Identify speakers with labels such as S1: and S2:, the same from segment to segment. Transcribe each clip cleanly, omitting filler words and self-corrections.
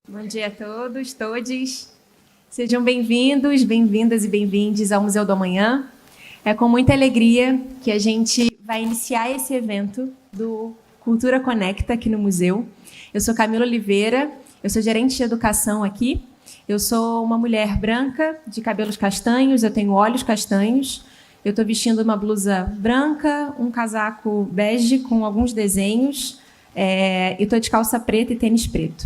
S1: Bom dia a todos, todes. Sejam bem-vindos, bem-vindas e bem-vindes ao Museu do Amanhã. É com muita alegria que a gente vai iniciar esse evento do Cultura Conecta aqui no museu. Eu sou Camila Oliveira, eu sou gerente de educação aqui. Eu sou uma mulher branca, de cabelos castanhos, eu tenho olhos castanhos. Eu estou vestindo uma blusa branca, um casaco bege com alguns desenhos, e estou de calça preta e tênis preto.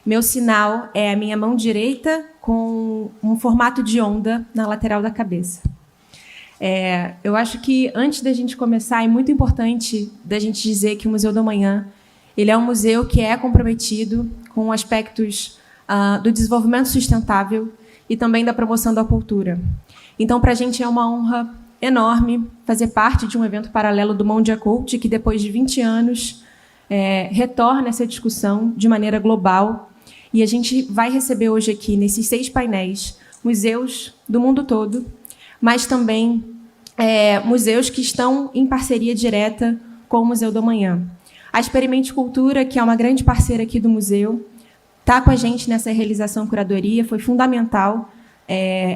S1: Meu sinal é a minha mão direita com um formato de onda na lateral da cabeça. Eu acho que, antes da gente começar, é muito importante da gente dizer que o Museu do Amanhã ele é um museu que é comprometido com aspectos do desenvolvimento sustentável e também da promoção da cultura. Então, para a gente é uma honra enorme fazer parte de um evento paralelo do Mondia Cult, que depois de 20 anos retorna essa discussão de maneira global. E a gente vai receber hoje aqui, nesses 6 painéis, museus do mundo todo, mas também museus que estão em parceria direta com o Museu do Amanhã. A Experimente Cultura, que é uma grande parceira aqui do museu, está com a gente nessa realização curadoria, foi fundamental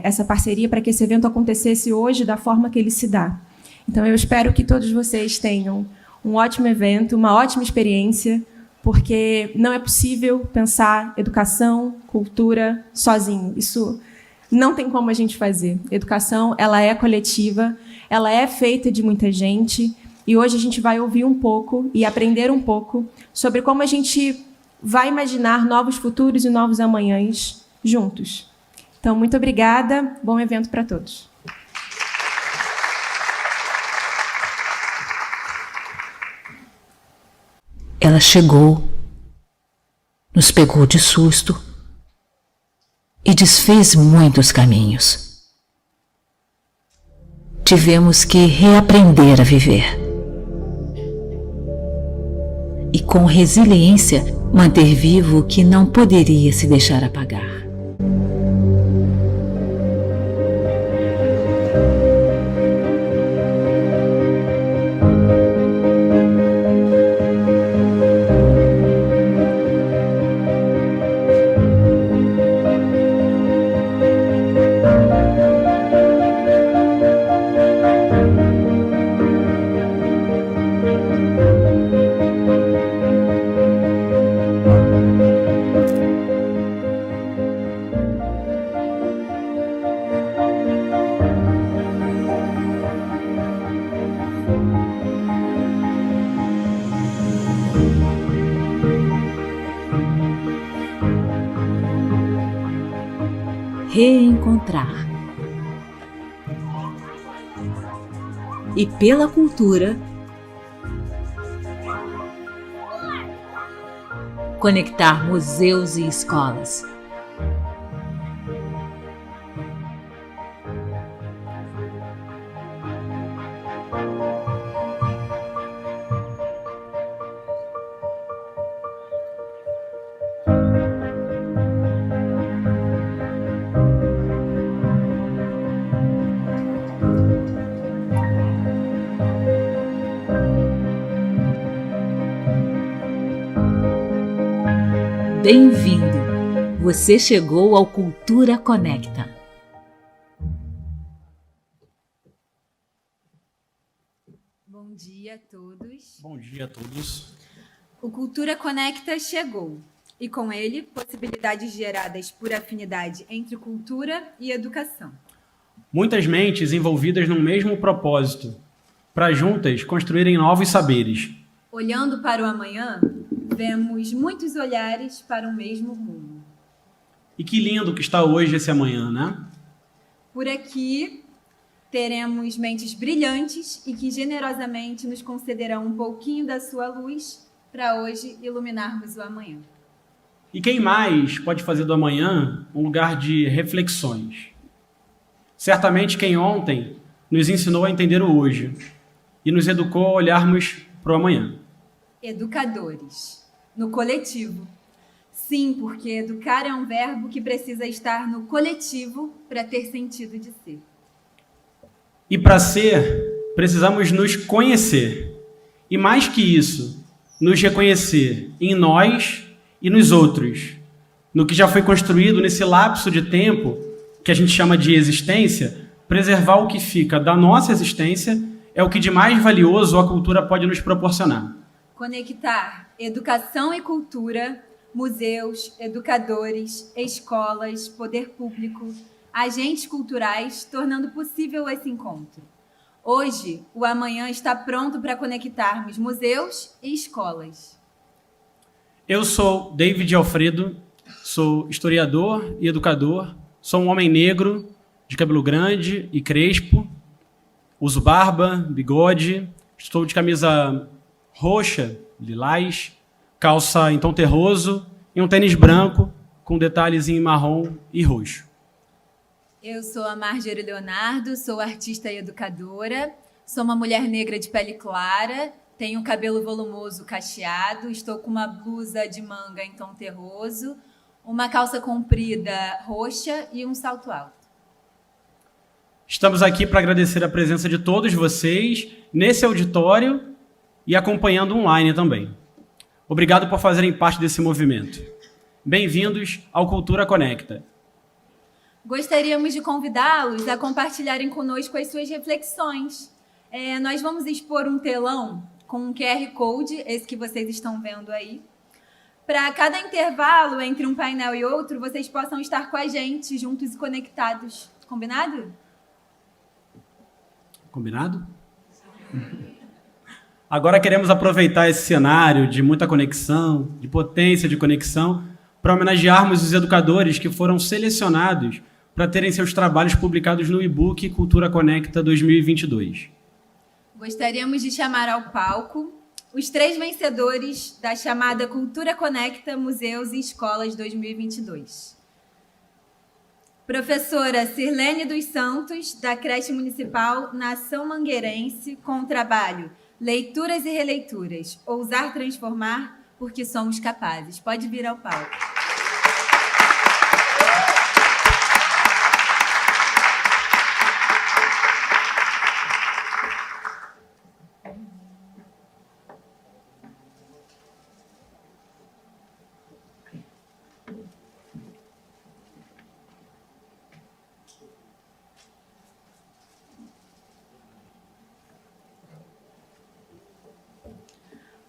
S1: essa parceria para que esse evento acontecesse hoje da forma que ele se dá. Então, eu espero que todos vocês tenham um ótimo evento, uma ótima experiência, porque não é possível pensar educação, cultura sozinho. Isso não tem como a gente fazer. Educação, ela é coletiva, ela é feita de muita gente, e hoje a gente vai ouvir um pouco e aprender um pouco sobre como a gente vai imaginar novos futuros e novos amanhãs juntos. Então, muito obrigada, bom evento para todos.
S2: Ela chegou, nos pegou de susto e desfez muitos caminhos. Tivemos que reaprender a viver. E com resiliência manter vivo o que não poderia se deixar apagar. Reencontrar. E pela cultura, conectar museus e escolas. Bem-vindo! Você chegou ao Cultura Conecta.
S3: Bom dia a todos.
S4: Bom dia a todos.
S3: O Cultura Conecta chegou, e com ele, possibilidades geradas por afinidade entre cultura e educação.
S4: Muitas mentes envolvidas num mesmo propósito, para juntas construírem novos saberes.
S3: Olhando para o amanhã, vemos muitos olhares para o mesmo rumo.
S4: E que lindo que está hoje esse amanhã, né?
S3: Por aqui, teremos mentes brilhantes e que generosamente nos concederão um pouquinho da sua luz para hoje iluminarmos o amanhã.
S4: E quem mais pode fazer do amanhã um lugar de reflexões? Certamente quem ontem nos ensinou a entender o hoje e nos educou a olharmos para o amanhã.
S3: Educadores, no coletivo. Sim, porque educar é um verbo que precisa estar no coletivo para ter sentido de ser.
S4: E para ser, precisamos nos conhecer. E mais que isso, nos reconhecer em nós e nos outros, no que já foi construído nesse lapso de tempo, que a gente chama de existência, preservar o que fica da nossa existência é o que de mais valioso a cultura pode nos proporcionar.
S3: Conectar educação e cultura, museus, educadores, escolas, poder público, agentes culturais, tornando possível esse encontro. Hoje, o Amanhã está pronto para conectarmos museus e escolas.
S4: Eu sou David Alfredo, sou historiador e educador, sou um homem negro, de cabelo grande e crespo, uso barba, bigode, estou de camisa roxa, lilás, calça em tom terroso e um tênis branco com detalhes em marrom e roxo.
S3: Eu sou a Marjorie Leonardo, sou artista e educadora, sou uma mulher negra de pele clara, tenho cabelo volumoso cacheado, estou com uma blusa de manga em tom terroso, uma calça comprida roxa e um salto alto.
S4: Estamos aqui para agradecer a presença de todos vocês nesse auditório e acompanhando online também. Obrigado por fazerem parte desse movimento. Bem-vindos ao Cultura Conecta.
S3: Gostaríamos de convidá-los a compartilharem conosco as suas reflexões. Nós vamos expor um telão com um QR Code, esse que vocês estão vendo aí. Para cada intervalo entre um painel e outro, vocês possam estar com a gente, juntos e conectados. Combinado?
S4: Combinado? Agora queremos aproveitar esse cenário de muita conexão, de potência de conexão, para homenagearmos os educadores que foram selecionados para terem seus trabalhos publicados no e-book Cultura Conecta 2022.
S3: Gostaríamos de chamar ao palco os 3 vencedores da chamada Cultura Conecta Museus e Escolas 2022. Professora Sirlene dos Santos, da Creche Municipal Nação Mangueirense, com o trabalho Leituras e Releituras, Ousar Transformar, porque somos capazes. Pode vir ao palco.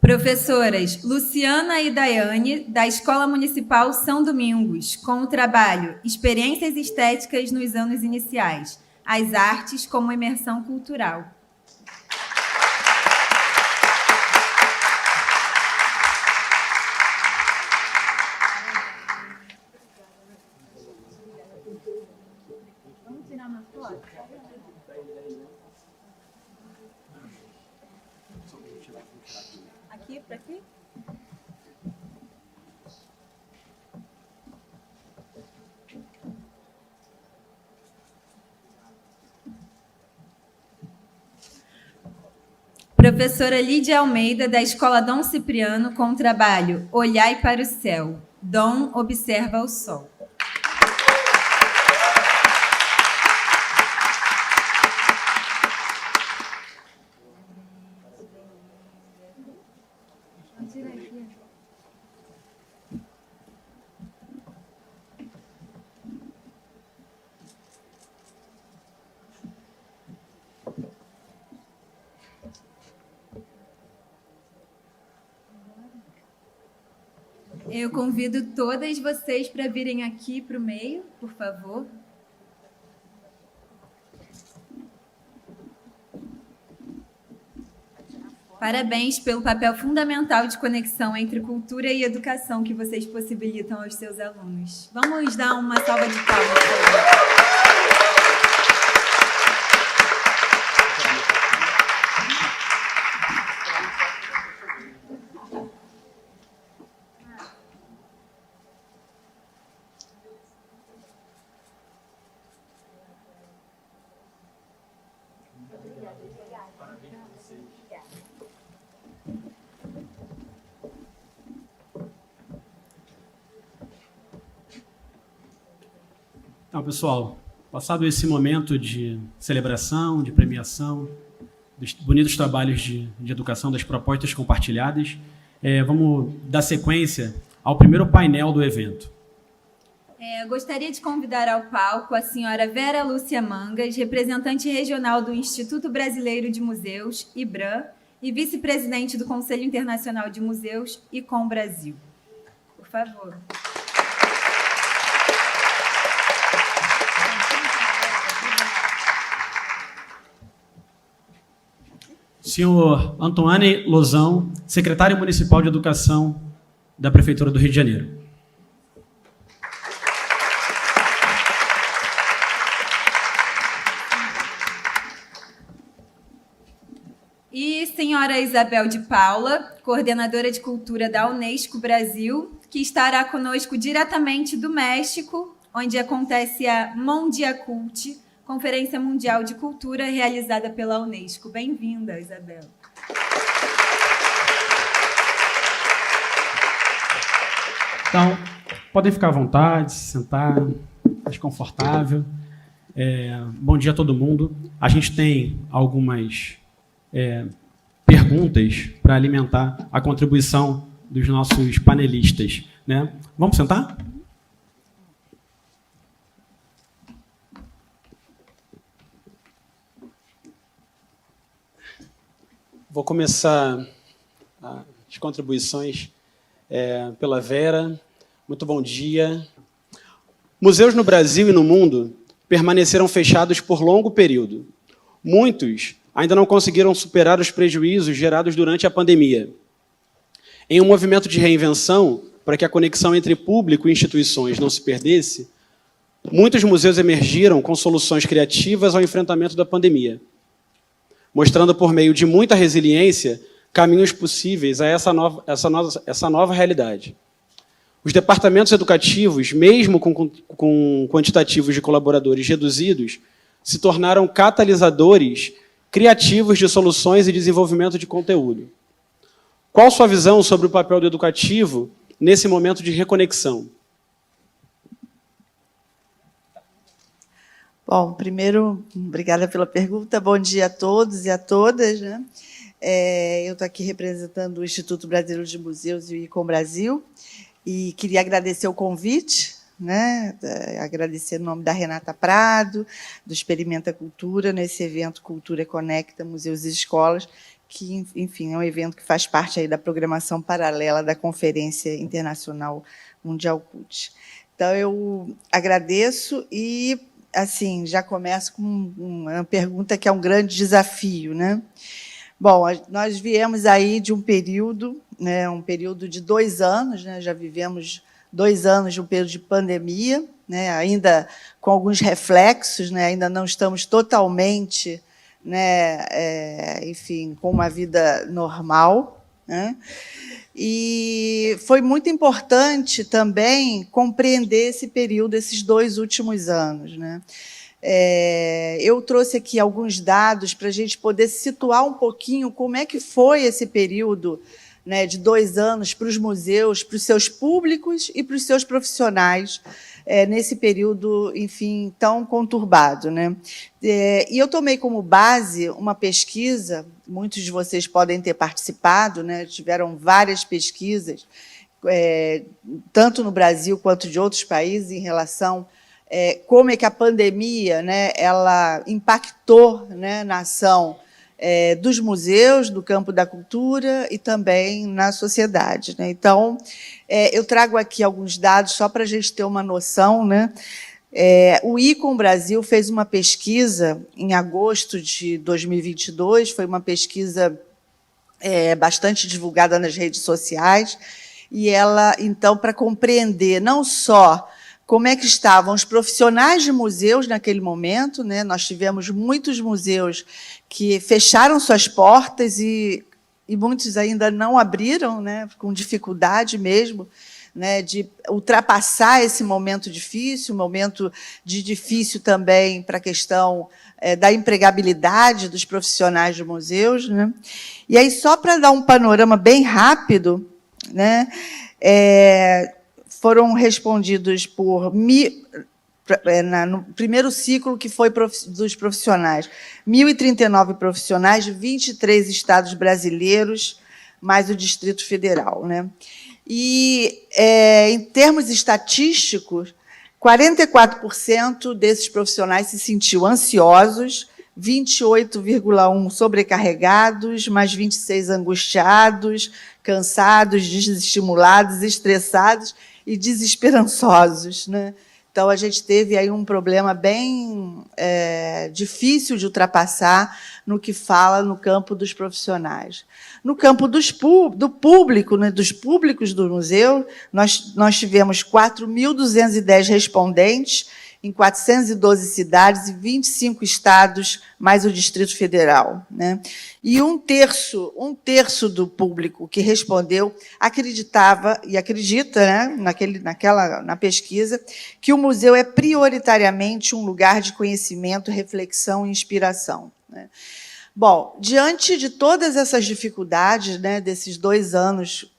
S3: Professoras Luciana e Daiane, da Escola Municipal São Domingos, com o trabalho Experiências Estéticas nos Anos Iniciais, as artes como imersão cultural. Vamos tirar uma foto? Aqui, para aqui? Professora Lídia Almeida, da Escola Dom Cipriano, com o trabalho Olhai para o Céu. Dom observa o sol. Eu convido todas vocês para virem aqui para o meio, por favor. Parabéns pelo papel fundamental de conexão entre cultura e educação que vocês possibilitam aos seus alunos. Vamos dar uma salva de palmas, por favor.
S4: Então, pessoal, passado esse momento de celebração, de premiação, dos bonitos trabalhos de educação, das propostas compartilhadas, vamos dar sequência ao primeiro painel do evento.
S3: Gostaria de convidar ao palco a senhora Vera Lúcia Mangas, representante regional do Instituto Brasileiro de Museus, IBRAM, e vice-presidente do Conselho Internacional de Museus, ICOM Brasil. Por favor.
S4: Senhor Antoine Lozão, secretário municipal de Educação da Prefeitura do Rio de Janeiro.
S3: E senhora Isabel de Paula, coordenadora de cultura da Unesco Brasil, que estará conosco diretamente do México, onde acontece a Mondiacult, Conferência Mundial de Cultura realizada pela Unesco. Bem-vinda, Isabel.
S4: Então, podem ficar à vontade, se sentar, mais confortável. Bom dia a todo mundo. A gente tem algumas perguntas para alimentar a contribuição dos nossos panelistas, né? Vamos sentar? Vou começar as contribuições pela Vera. Muito bom dia. Museus no Brasil e no mundo permaneceram fechados por longo período. Muitos ainda não conseguiram superar os prejuízos gerados durante a pandemia. Em um movimento de reinvenção, para que a conexão entre público e instituições não se perdesse, muitos museus emergiram com soluções criativas ao enfrentamento da pandemia, mostrando por meio de muita resiliência caminhos possíveis a essa nova realidade. Os departamentos educativos, mesmo com quantitativos de colaboradores reduzidos, se tornaram catalisadores criativos de soluções e desenvolvimento de conteúdo. Qual sua visão sobre o papel do educativo nesse momento de reconexão?
S5: Bom, primeiro, obrigada pela pergunta. Bom dia a todos e a todas, né? Eu estou aqui representando o Instituto Brasileiro de Museus e o ICOM Brasil e queria agradecer o convite, né? Agradecer no nome da Renata Prado, do Experimenta Cultura, nesse evento Cultura Conecta Museus e Escolas, que, enfim, é um evento que faz parte aí da programação paralela da Conferência Internacional Mundial Cult. Então, eu agradeço e, assim, já começo com uma pergunta que é um grande desafio, né? Bom, nós viemos aí de um período, né, um período de 2 anos, né, já vivemos 2 anos de um período de pandemia, né, ainda com alguns reflexos, né, ainda não estamos totalmente, né, enfim, com uma vida normal, né, e foi muito importante também compreender esse período, esses 2 últimos anos, né. Eu trouxe aqui alguns dados para a gente poder situar um pouquinho como é que foi esse período, né, de 2 anos para os museus, para os seus públicos e para os seus profissionais, nesse período, enfim, tão conturbado, né? E eu tomei como base uma pesquisa, muitos de vocês podem ter participado, né, tiveram várias pesquisas, tanto no Brasil quanto de outros países, em relação como é que a pandemia, né, ela impactou, né, na ação dos museus, do campo da cultura e também na sociedade, né? Então, eu trago aqui alguns dados só para a gente ter uma noção, né? O ICOM Brasil fez uma pesquisa em agosto de 2022, foi uma pesquisa bastante divulgada nas redes sociais, e ela, então, para compreender não só como é que estavam os profissionais de museus naquele momento, né? Nós tivemos muitos museus que fecharam suas portas e muitos ainda não abriram, né? Com dificuldade mesmo, né? De ultrapassar esse momento difícil, momento difícil também para a questão da empregabilidade dos profissionais de museus, né? E aí, só para dar um panorama bem rápido, né? Foram respondidos no primeiro ciclo, que foi dos profissionais, 1.039 profissionais de 23 estados brasileiros, mais o Distrito Federal, né? E, em termos estatísticos, 44% desses profissionais se sentiu ansiosos, 28,1% sobrecarregados, mais 26% angustiados, cansados, desestimulados, estressados e desesperançosos, né? Então, a gente teve aí um problema bem difícil de ultrapassar no que fala no campo dos profissionais. No campo do público, né, dos públicos do museu, nós tivemos 4.210 respondentes em 412 cidades e 25 estados, mais o Distrito Federal, né? E um terço do público que respondeu acreditava e acredita, né, na pesquisa, que o museu é prioritariamente um lugar de conhecimento, reflexão e inspiração, né? Bom, diante de todas essas dificuldades, né, desses 2 anos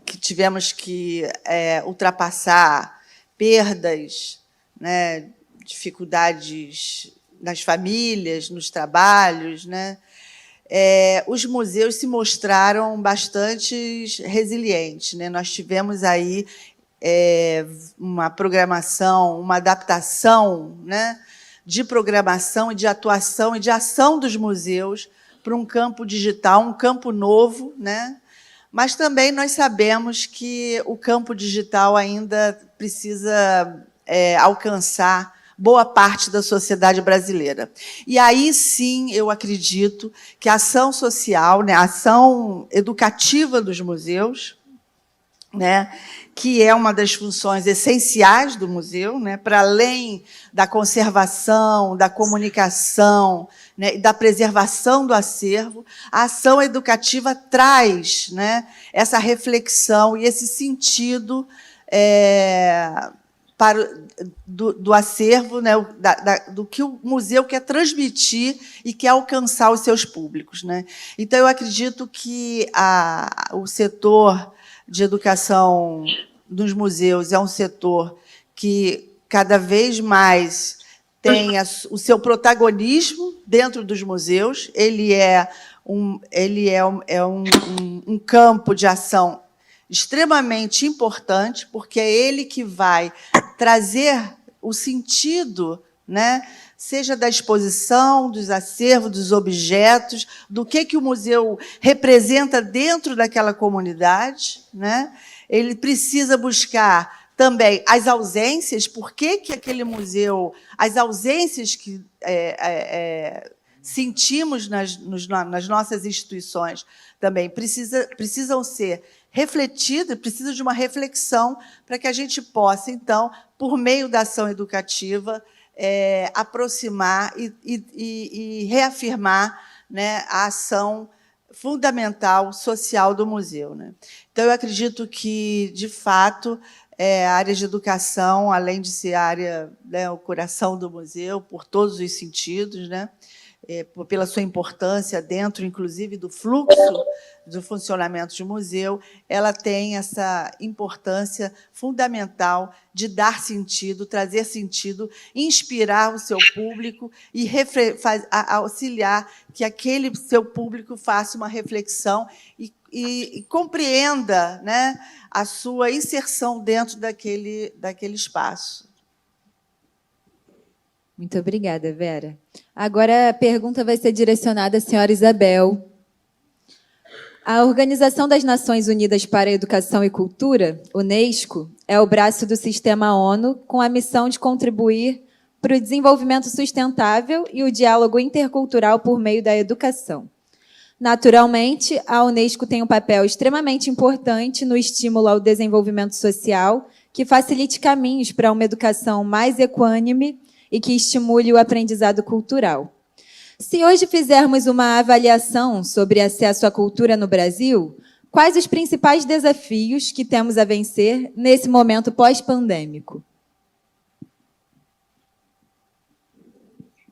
S5: que tivemos que ultrapassar, perdas, né, dificuldades nas famílias, nos trabalhos, né, os museus se mostraram bastante resilientes, né? Nós tivemos aí uma programação, uma adaptação, né, de programação e de atuação e de ação dos museus para um campo digital, um campo novo, né? Mas também nós sabemos que o campo digital ainda precisa alcançar boa parte da sociedade brasileira. E aí, sim, eu acredito que a ação social, né, a ação educativa dos museus, né, que é uma das funções essenciais do museu, né, para além da conservação, da comunicação, né, e da preservação do acervo, a ação educativa traz, né, essa reflexão e esse sentido do acervo, né, do que o museu quer transmitir e quer alcançar os seus públicos, né? Então, eu acredito que o setor de educação dos museus é um setor que cada vez mais tem o seu protagonismo dentro dos museus. Ele é um campo de ação extremamente importante, porque é ele que vai trazer o sentido, né, seja da exposição, dos acervos, dos objetos, do que o museu representa dentro daquela comunidade, né? Ele precisa buscar também as ausências, por que aquele museu, as ausências que sentimos nas nossas instituições também precisam ser refletidas, precisa de uma reflexão para que a gente possa, então, por meio da ação educativa, aproximar e reafirmar, né, a ação fundamental social do museu, né? Então, eu acredito que, de fato, a área de educação, além de ser a área, né, o coração do museu, por todos os sentidos, né, pela sua importância dentro, inclusive, do fluxo do funcionamento de museu, ela tem essa importância fundamental de dar sentido, trazer sentido, inspirar o seu público e auxiliar que aquele seu público faça uma reflexão e compreenda, né, a sua inserção dentro daquele espaço.
S3: Muito obrigada, Vera. Agora a pergunta vai ser direcionada à senhora Isabel. A Organização das Nações Unidas para a Educação e Cultura, UNESCO, é o braço do sistema ONU com a missão de contribuir para o desenvolvimento sustentável e o diálogo intercultural por meio da educação. Naturalmente, a UNESCO tem um papel extremamente importante no estímulo ao desenvolvimento social, que facilite caminhos para uma educação mais equânime e que estimule o aprendizado cultural. Se hoje fizermos uma avaliação sobre acesso à cultura no Brasil, quais os principais desafios que temos a vencer nesse momento pós-pandêmico?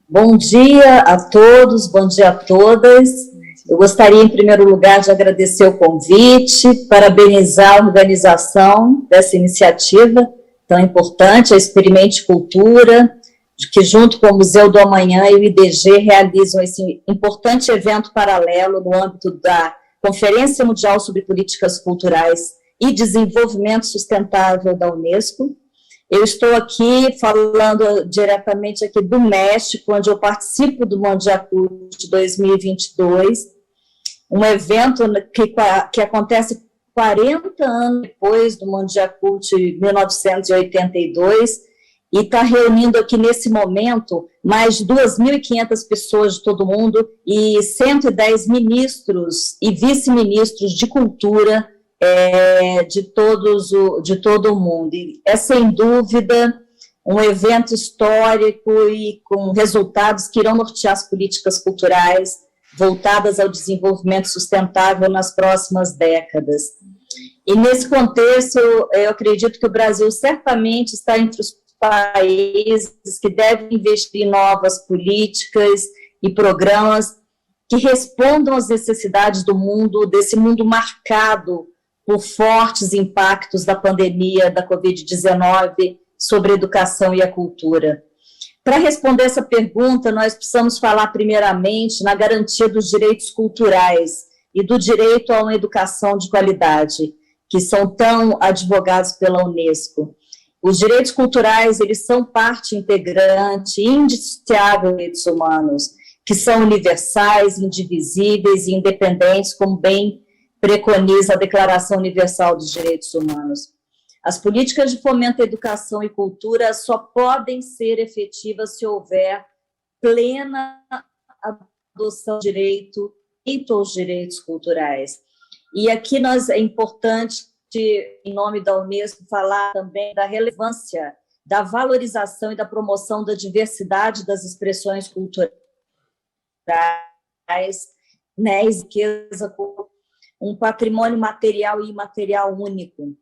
S6: Bom dia a todos, bom dia a todas. Eu gostaria, em primeiro lugar, de agradecer o convite, parabenizar a organização dessa iniciativa tão importante, a Experimente Cultura, que, junto com o Museu do Amanhã e o IDG, realizam esse importante evento paralelo no âmbito da Conferência Mundial sobre Políticas Culturais e Desenvolvimento Sustentável da Unesco. Eu estou aqui falando diretamente aqui do México, onde eu participo do Mondiacult 2022, um evento que acontece 40 anos depois do Mondiacult 1982, e está reunindo aqui nesse momento mais de 2.500 pessoas de todo mundo e 110 ministros e vice-ministros de cultura de todo o mundo. E é, sem dúvida, um evento histórico e com resultados que irão nortear as políticas culturais voltadas ao desenvolvimento sustentável nas próximas décadas. E, nesse contexto, eu acredito que o Brasil certamente está entre os países que devem investir em novas políticas e programas que respondam às necessidades do mundo, desse mundo marcado por fortes impactos da pandemia da Covid-19 sobre a educação e a cultura. Para responder essa pergunta, nós precisamos falar primeiramente na garantia dos direitos culturais e do direito a uma educação de qualidade, que são tão advogados pela Unesco. Os direitos culturais, eles são parte integrante, indissociável dos direitos humanos, que são universais, indivisíveis e independentes, como bem preconiza a Declaração Universal dos Direitos Humanos. As políticas de fomento à educação e cultura só podem ser efetivas se houver plena adoção do direito aos direitos culturais. E aqui é importante, em nome da Unesco, falar também da relevância da valorização e da promoção da diversidade das expressões culturais, né, e riqueza, um patrimônio material e imaterial único.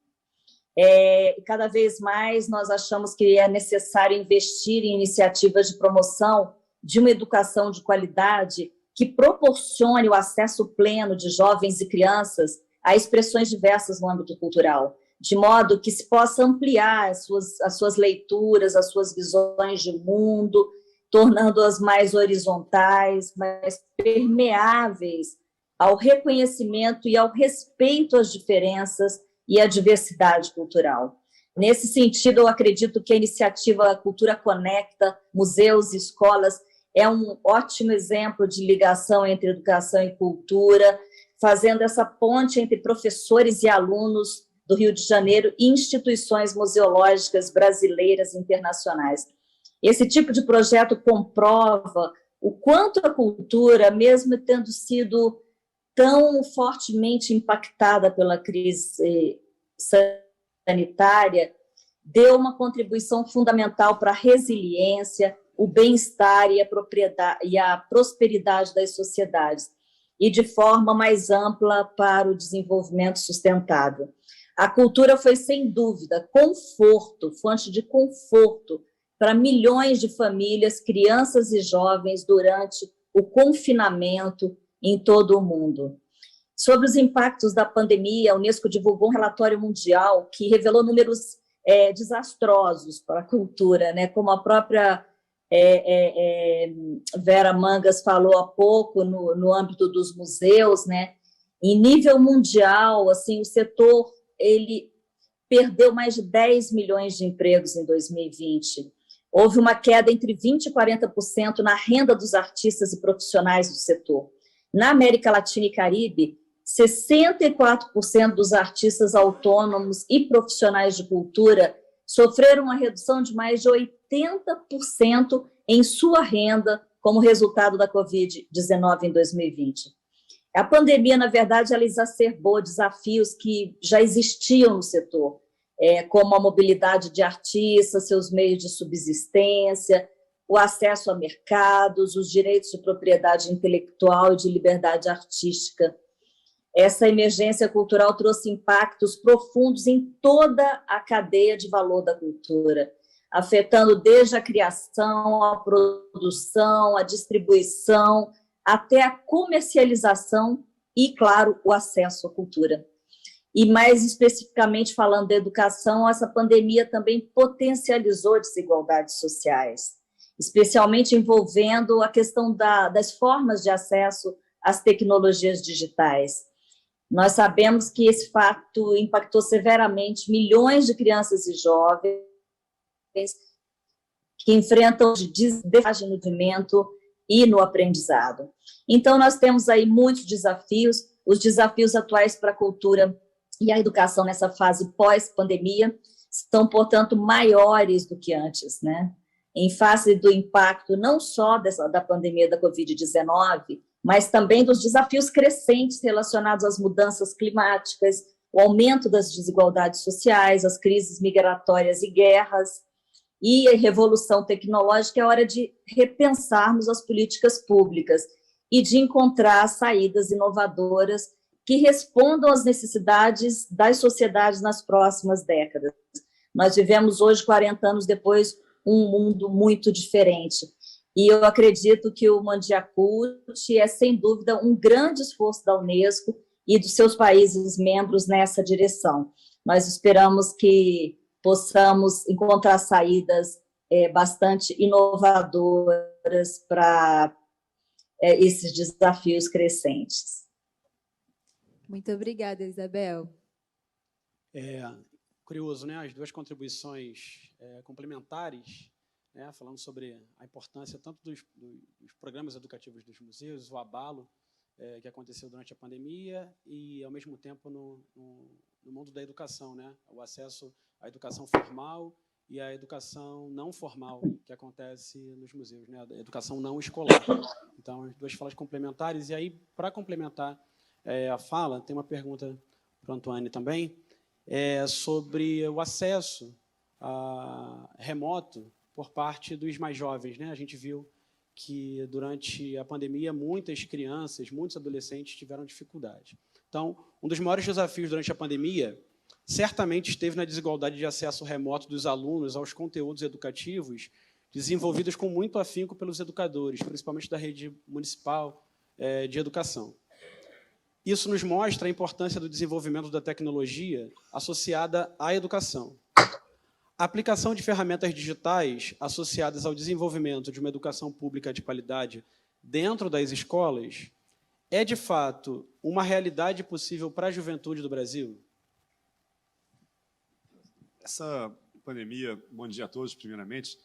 S6: Cada vez mais nós achamos que é necessário investir em iniciativas de promoção de uma educação de qualidade que proporcione o acesso pleno de jovens e crianças a expressões diversas no âmbito cultural, de modo que se possa ampliar as suas leituras, as suas visões de mundo, tornando-as mais horizontais, mais permeáveis ao reconhecimento e ao respeito às diferenças e à diversidade cultural. Nesse sentido, eu acredito que a iniciativa Cultura Conecta, museus e escolas, é um ótimo exemplo de ligação entre educação e cultura, fazendo essa ponte entre professores e alunos do Rio de Janeiro e instituições museológicas brasileiras e internacionais. Esse tipo de projeto comprova o quanto a cultura, mesmo tendo sido tão fortemente impactada pela crise sanitária, deu uma contribuição fundamental para a resiliência, o bem-estar e a prosperidade das sociedades, e de forma mais ampla para o desenvolvimento sustentável. A cultura foi, sem dúvida, conforto, fonte de conforto para milhões de famílias, crianças e jovens durante o confinamento em todo o mundo. Sobre os impactos da pandemia, a Unesco divulgou um relatório mundial que revelou números desastrosos para a cultura, né? Como a própria Vera Mangas falou há pouco no âmbito dos museus, né? Em nível mundial, assim, o setor ele perdeu mais de 10 milhões de empregos em 2020. Houve uma queda entre 20% e 40% na renda dos artistas e profissionais do setor. Na América Latina e Caribe, 64% dos artistas autônomos e profissionais de cultura sofreram uma redução de mais de 80% em sua renda como resultado da Covid-19 em 2020. A pandemia, na verdade, ela exacerbou desafios que já existiam no setor, como a mobilidade de artistas, seus meios de subsistência, o acesso a mercados, os direitos de propriedade intelectual e de liberdade artística. Essa emergência cultural trouxe impactos profundos em toda a cadeia de valor da cultura, afetando desde a criação, a produção, a distribuição, até a comercialização e, claro, o acesso à cultura. E, mais especificamente falando da educação, essa pandemia também potencializou desigualdades sociais, especialmente envolvendo a questão das formas de acesso às tecnologias digitais. Nós sabemos que esse fato impactou severamente milhões de crianças e jovens que enfrentam desvantagem no desenvolvimento e no aprendizado. Então, nós temos aí muitos desafios, os desafios atuais para a cultura e a educação nessa fase pós-pandemia são, portanto, maiores do que antes, né? Em face do impacto não só da pandemia da Covid-19, mas também dos desafios crescentes relacionados às mudanças climáticas, o aumento das desigualdades sociais, as crises migratórias e guerras, e a revolução tecnológica, é hora de repensarmos as políticas públicas e de encontrar saídas inovadoras que respondam às necessidades das sociedades nas próximas décadas. Nós vivemos hoje, 40 anos depois, um mundo muito diferente. E eu acredito que o Mandiacut é, sem dúvida, um grande esforço da Unesco e dos seus países membros nessa direção. Nós esperamos que possamos encontrar saídas bastante inovadoras para esses desafios crescentes.
S3: Muito obrigada, Isabel.
S4: Curioso, né? As duas contribuições complementares, né? Falando sobre a importância tanto dos programas educativos dos museus, o abalo que aconteceu durante a pandemia e, ao mesmo tempo, no mundo da educação, né? O acesso à educação formal e à educação não formal que acontece nos museus, né? A educação não escolar. Então, as duas falas complementares. E aí, para complementar a fala, tem uma pergunta para o Antoine também, sobre o acesso remoto por parte dos mais jovens, né? A gente viu que, durante a pandemia, muitas crianças, muitos adolescentes tiveram dificuldade. Então, um dos maiores desafios durante a pandemia certamente esteve na desigualdade de acesso remoto dos alunos aos conteúdos educativos desenvolvidos com muito afinco pelos educadores, principalmente da rede municipal de educação. Isso nos mostra a importância do desenvolvimento da tecnologia associada à educação. A aplicação de ferramentas digitais associadas ao desenvolvimento de uma educação pública de qualidade dentro das escolas é, de fato, uma realidade possível para a juventude do Brasil?
S7: Essa pandemia, bom dia a todos, primeiramente,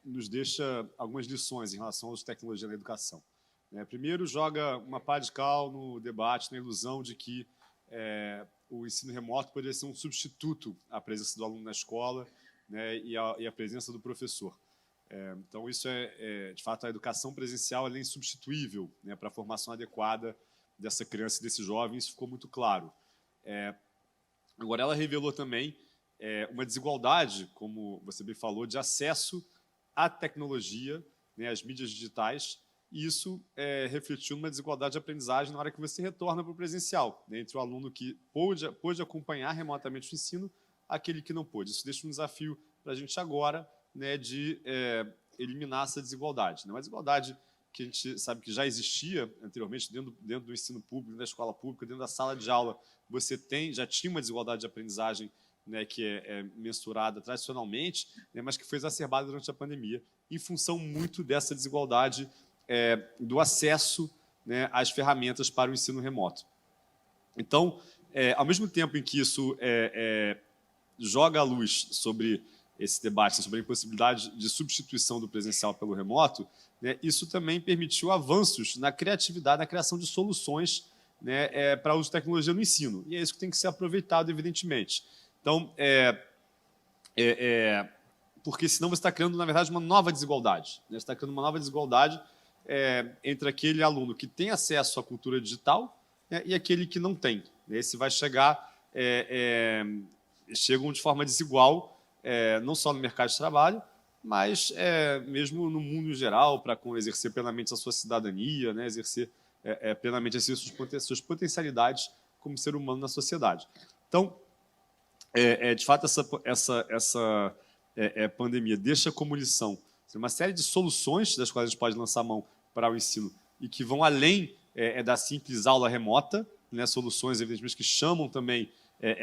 S7: nos deixa algumas lições em relação à tecnologia na educação. Primeiro, joga uma pá de cal no debate, na ilusão de que o ensino remoto poderia ser um substituto à presença do aluno na escola, né, e a presença do professor. Então, isso de fato, a educação presencial é insubstituível, né, para a formação adequada dessa criança e desse jovem, isso ficou muito claro. Agora, ela revelou também uma desigualdade, como você bem falou, de acesso à tecnologia, né, às mídias digitais, e isso refletiu numa desigualdade de aprendizagem na hora que você retorna para o presencial, né, entre o aluno que pôde acompanhar remotamente o ensino, aquele que não pôde. Isso deixa um desafio para a gente agora, né, de eliminar essa desigualdade. Uma desigualdade que a gente sabe que já existia anteriormente dentro do ensino público, da escola pública, dentro da sala de aula, você já tinha uma desigualdade de aprendizagem, né, que é mensurada tradicionalmente, né, mas que foi exacerbada durante a pandemia, em função muito dessa desigualdade do acesso, né, às ferramentas para o ensino remoto. Então, ao mesmo tempo em que isso joga a luz sobre esse debate, sobre a impossibilidade de substituição do presencial pelo remoto, né, isso também permitiu avanços na criatividade, na criação de soluções, né, para o uso de tecnologia no ensino. E é isso que tem que ser aproveitado, evidentemente. Então, porque senão você está criando, na verdade, uma nova desigualdade. Né? Você está criando uma nova desigualdade entre aquele aluno que tem acesso à cultura digital, né, e aquele que não tem. Esse vai chegar, chegam de forma desigual, não só no mercado de trabalho, mas mesmo no mundo em geral, para exercer plenamente a sua cidadania, né, exercer plenamente as suas potencialidades como ser humano na sociedade. Então, de fato, essa pandemia deixa como lição uma série de soluções das quais a gente pode lançar mão para o ensino e que vão além da simples aula remota, né, soluções, evidentemente, que chamam também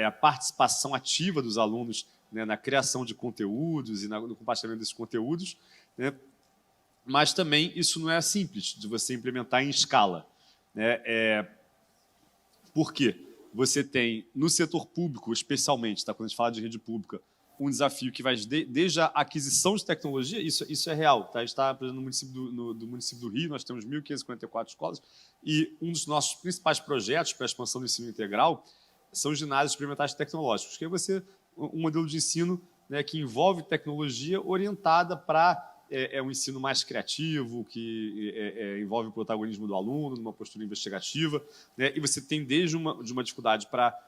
S7: a participação ativa dos alunos, né, na criação de conteúdos e no compartilhamento desses conteúdos, né, mas também isso não é simples de você implementar em escala. Né, por quê? Você tem, no setor público, especialmente, tá, quando a gente fala de rede pública, um desafio que vai desde a aquisição de tecnologia, isso é real. Tá? A gente está, por exemplo, no município do Rio, nós temos 1.544 escolas, e um dos nossos principais projetos para a expansão do ensino integral são os ginásios experimentais tecnológicos, que é um modelo de ensino, né, que envolve tecnologia orientada para um ensino mais criativo, que envolve o protagonismo do aluno, numa postura investigativa, né, e você tem desde uma dificuldade para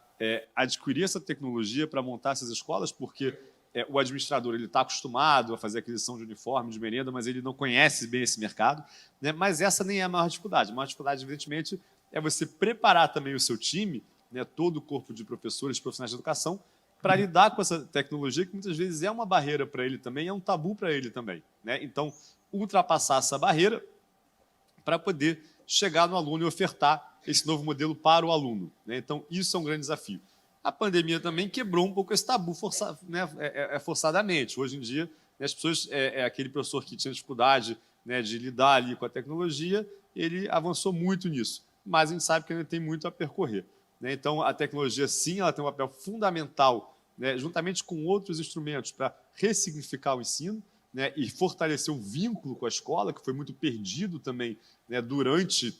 S7: adquirir essa tecnologia, para montar essas escolas, porque o administrador está acostumado a fazer aquisição de uniforme, de merenda, mas ele não conhece bem esse mercado, né, mas essa nem é a maior dificuldade. A maior dificuldade, evidentemente, é você preparar também o seu time, né, todo o corpo de professores, profissionais de educação, para lidar com essa tecnologia, que muitas vezes é uma barreira para ele também, é um tabu para ele também, né? Então, ultrapassar essa barreira para poder chegar no aluno e ofertar esse novo modelo para o aluno, né? Então, isso é um grande desafio. A pandemia também quebrou um pouco esse tabu forçadamente. Hoje em dia, né, as pessoas, aquele professor que tinha dificuldade, né, de lidar ali com a tecnologia, ele avançou muito nisso, mas a gente sabe que ainda tem muito a percorrer. Então, a tecnologia, sim, ela tem um papel fundamental, né, juntamente com outros instrumentos, para ressignificar o ensino, né, e fortalecer o vínculo com a escola, que foi muito perdido também, né, durante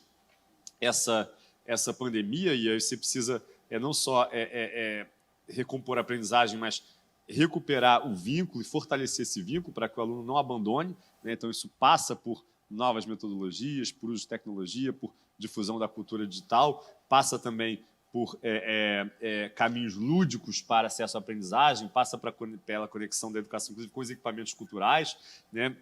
S7: essa pandemia, e aí você precisa não só recompor a aprendizagem, mas recuperar o vínculo e fortalecer esse vínculo para que o aluno não abandone, né? Então, isso passa por novas metodologias, por uso de tecnologia, por difusão da cultura digital, passa também por caminhos lúdicos para acesso à aprendizagem, passa pela conexão da educação, inclusive com os equipamentos culturais, né?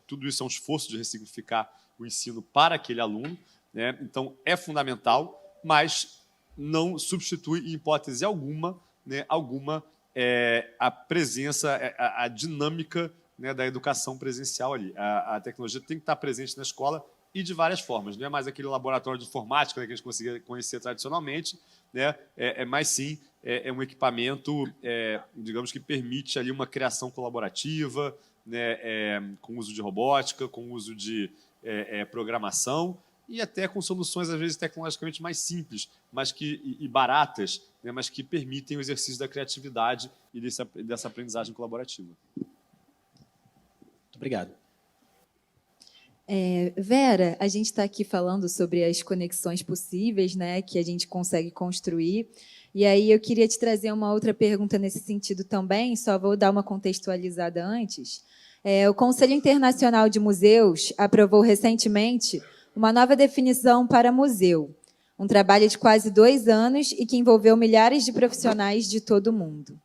S7: Tudo isso é um esforço de ressignificar o ensino para aquele aluno, né? Então, é fundamental, mas não substitui, em hipótese alguma, né, a presença, a dinâmica, né, da educação presencial ali. A tecnologia tem que estar presente na escola e de várias formas. Não é mais aquele laboratório de informática, né, que a gente conseguia conhecer tradicionalmente, né, mas sim um equipamento, digamos, que permite ali uma criação colaborativa, né, com uso de robótica, com uso de programação, e até com soluções, às vezes, tecnologicamente mais simples e baratas, né, mas que permitem o exercício da criatividade e dessa aprendizagem colaborativa.
S4: Muito obrigado.
S3: Vera, a gente está aqui falando sobre as conexões possíveis, né, que a gente consegue construir. E aí eu queria te trazer uma outra pergunta nesse sentido também, só vou dar uma contextualizada antes. O Conselho Internacional de Museus aprovou recentemente uma nova definição para museu, um trabalho de quase 2 anos e que envolveu milhares de profissionais de todo o mundo.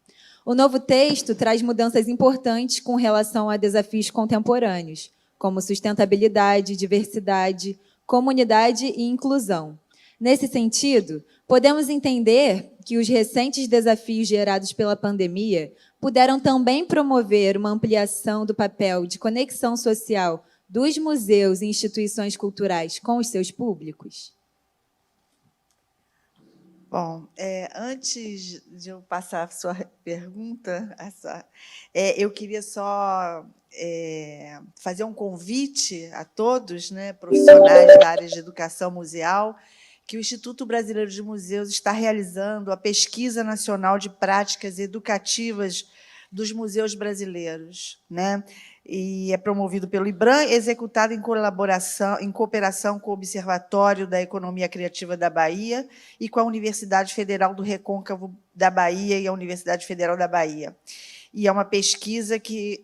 S3: O novo texto traz mudanças importantes com relação a desafios contemporâneos, como sustentabilidade, diversidade, comunidade e inclusão. Nesse sentido, podemos entender que os recentes desafios gerados pela pandemia puderam também promover uma ampliação do papel de conexão social dos museus e instituições culturais com os seus públicos?
S5: Bom, antes de eu passar a sua pergunta, eu queria só fazer um convite a todos, né, profissionais da área de educação museal, que o Instituto Brasileiro de Museus está realizando a Pesquisa Nacional de Práticas Educativas dos Museus Brasileiros, né? E é promovido pelo IBRAM, executado em cooperação com o Observatório da Economia Criativa da Bahia e com a Universidade Federal do Recôncavo da Bahia e a Universidade Federal da Bahia. E é uma pesquisa que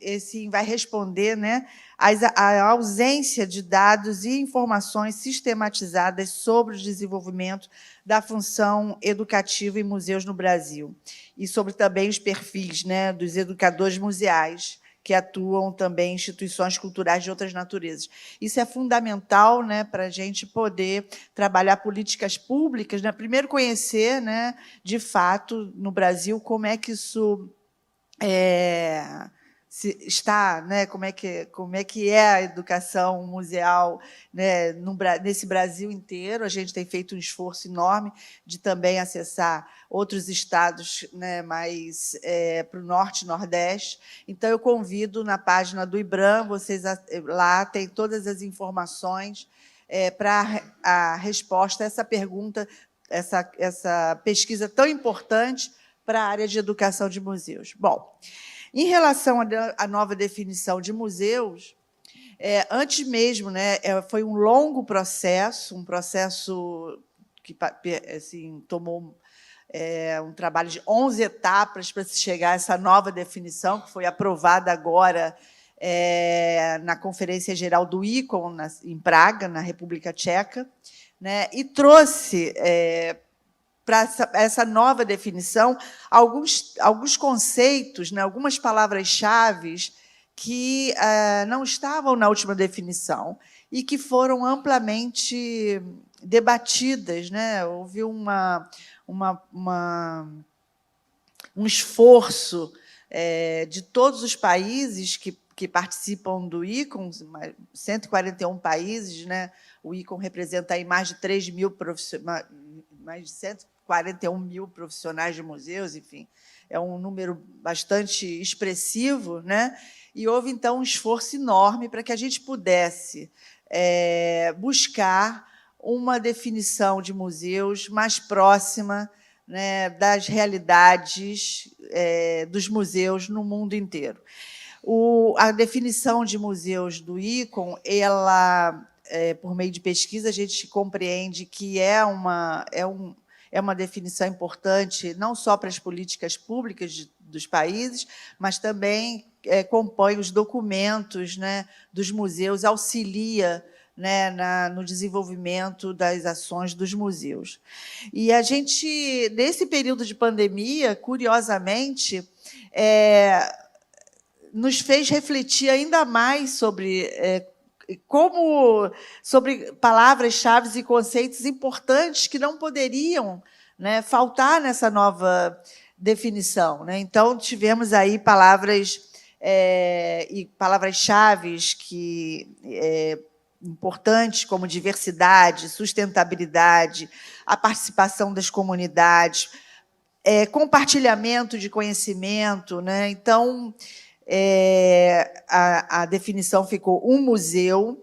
S5: vai responder, né, à ausência de dados e informações sistematizadas sobre o desenvolvimento da função educativa em museus no Brasil, e sobre também os perfis, né, dos educadores museais, que atuam também em instituições culturais de outras naturezas. Isso é fundamental, né, para a gente poder trabalhar políticas públicas, né? Primeiro conhecer, né, de fato, no Brasil, como é que isso está, né, como é que é a educação museal, né, nesse Brasil inteiro. A gente tem feito um esforço enorme de também acessar outros estados, né, mais para o norte e nordeste. Então, eu convido na página do IBRAM, vocês lá tem todas as informações para a resposta a essa pergunta, essa pesquisa tão importante para a área de educação de museus. Bom, Em relação à nova definição de museus, antes mesmo, né, foi um longo processo, um processo que assim, tomou um trabalho de 11 etapas para se chegar a essa nova definição, que foi aprovada agora na Conferência Geral do ICOM, em Praga, na República Tcheca, né, e trouxe para essa nova definição alguns conceitos, né, algumas palavras-chave que não estavam na última definição e que foram amplamente debatidas, né? Houve um esforço de todos os países que participam do ICOM, 141 países, né? O ICOM representa aí mais de 3 mil profissionais, mais de 141 mil profissionais de museus, enfim, é um número bastante expressivo, né? E houve, então, um esforço enorme para que a gente pudesse buscar uma definição de museus mais próxima, né, das realidades dos museus no mundo inteiro. A definição de museus do ICOM, ela, por meio de pesquisa, a gente compreende que é uma definição importante não só para as políticas públicas dos países, mas também compõe os documentos, né, dos museus, auxilia, né, no desenvolvimento das ações dos museus. E a gente, nesse período de pandemia, curiosamente, nos fez refletir ainda mais sobre palavras-chave e conceitos importantes que não poderiam, né, faltar nessa nova definição, né? Então, tivemos aí palavras-chave importantes, como diversidade, sustentabilidade, a participação das comunidades, compartilhamento de conhecimento, né? Então, a definição ficou: um museu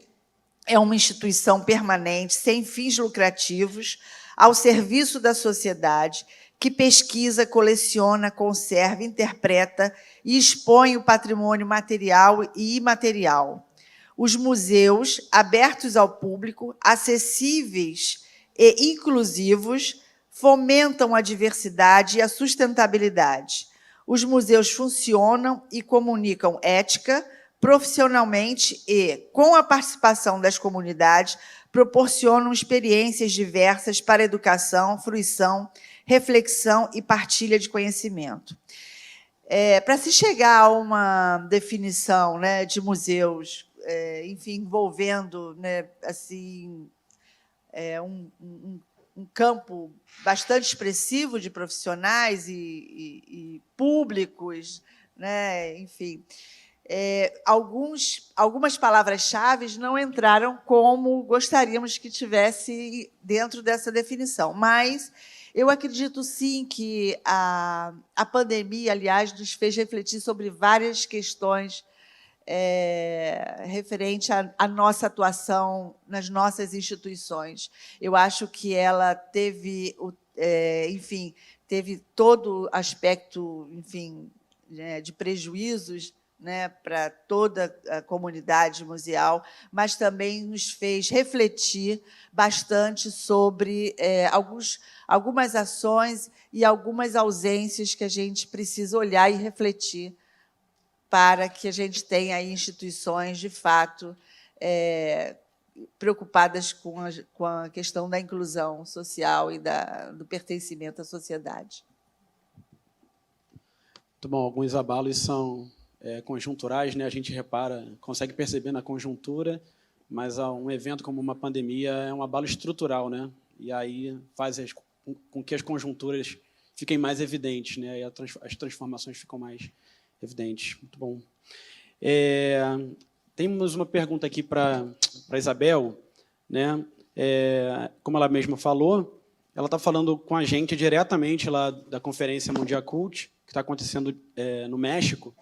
S5: é uma instituição permanente, sem fins lucrativos, ao serviço da sociedade, que pesquisa, coleciona, conserva, interpreta e expõe o patrimônio material e imaterial. Os museus, abertos ao público, acessíveis e inclusivos, fomentam a diversidade e a sustentabilidade. Os museus funcionam e comunicam ética, profissionalmente e, com a participação das comunidades, proporcionam experiências diversas para educação, fruição, reflexão e partilha de conhecimento. Para se chegar a uma definição, né, de museus, enfim, envolvendo, né, assim, um campo bastante expressivo de profissionais e públicos, né, enfim, algumas palavras-chave não entraram como gostaríamos que tivesse dentro dessa definição, mas eu acredito, sim, que a pandemia, aliás, nos fez refletir sobre várias questões referente à nossa atuação nas nossas instituições. Eu acho que ela teve, enfim, teve todo aspecto, enfim, de prejuízos, né, para toda a comunidade museal, mas também nos fez refletir bastante sobre algumas ações e algumas ausências que a gente precisa olhar e refletir para que a gente tenha aí instituições, de fato, preocupadas com a questão da inclusão social e do pertencimento à sociedade.
S4: Muito bom, alguns abalos são conjunturais, né? A gente consegue perceber na conjuntura, mas um evento como uma pandemia é um abalo estrutural, né? E aí faz com que as conjunturas fiquem mais evidentes, né? E as transformações ficam mais evidentes. Muito bom. Temos uma pergunta aqui para a Isabel, né? Como ela mesma falou, ela está falando com a gente diretamente lá da Conferência Mundial Cult, que está acontecendo no México,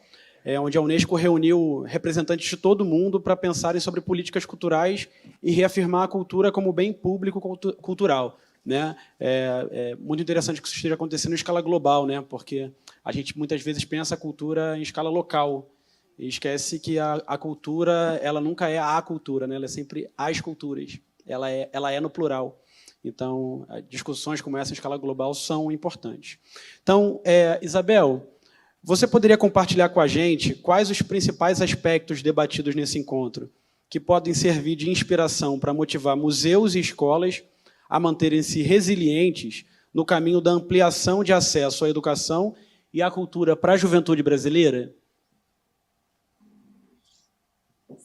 S4: onde a Unesco reuniu representantes de todo o mundo para pensarem sobre políticas culturais e reafirmar a cultura como bem público cultural. né? É muito interessante que isso esteja acontecendo em escala global, né? Porque a gente muitas vezes pensa a cultura em escala local e esquece que a cultura, ela nunca é a cultura, né? Ela é sempre as culturas. Ela é no plural. Então, discussões como essa em escala global são importantes. Então, Isabel, você poderia compartilhar com a gente quais os principais aspectos debatidos nesse encontro que podem servir de inspiração para motivar museus e escolas a manterem-se resilientes no caminho da ampliação de acesso à educação e à cultura para a juventude brasileira?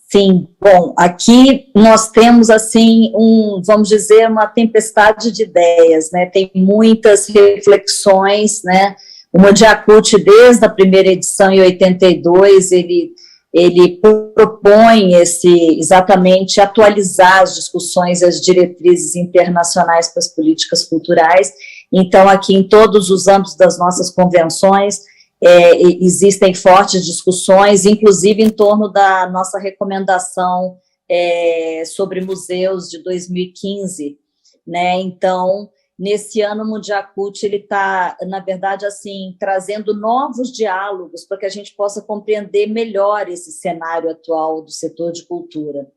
S6: Sim, bom, aqui nós temos, assim, vamos dizer, uma tempestade de ideias, né? Tem muitas reflexões, né? O Mundiacult, desde a primeira edição, em 82, ele propõe exatamente atualizar as discussões e as diretrizes internacionais para as políticas culturais. Então, aqui em todos os âmbitos das nossas convenções, existem fortes discussões, inclusive em torno da nossa recomendação sobre museus de 2015, né? Então, nesse ano, o Mundiacult, ele está, na verdade, assim, trazendo novos diálogos para que a gente possa compreender melhor esse cenário atual do setor de cultura,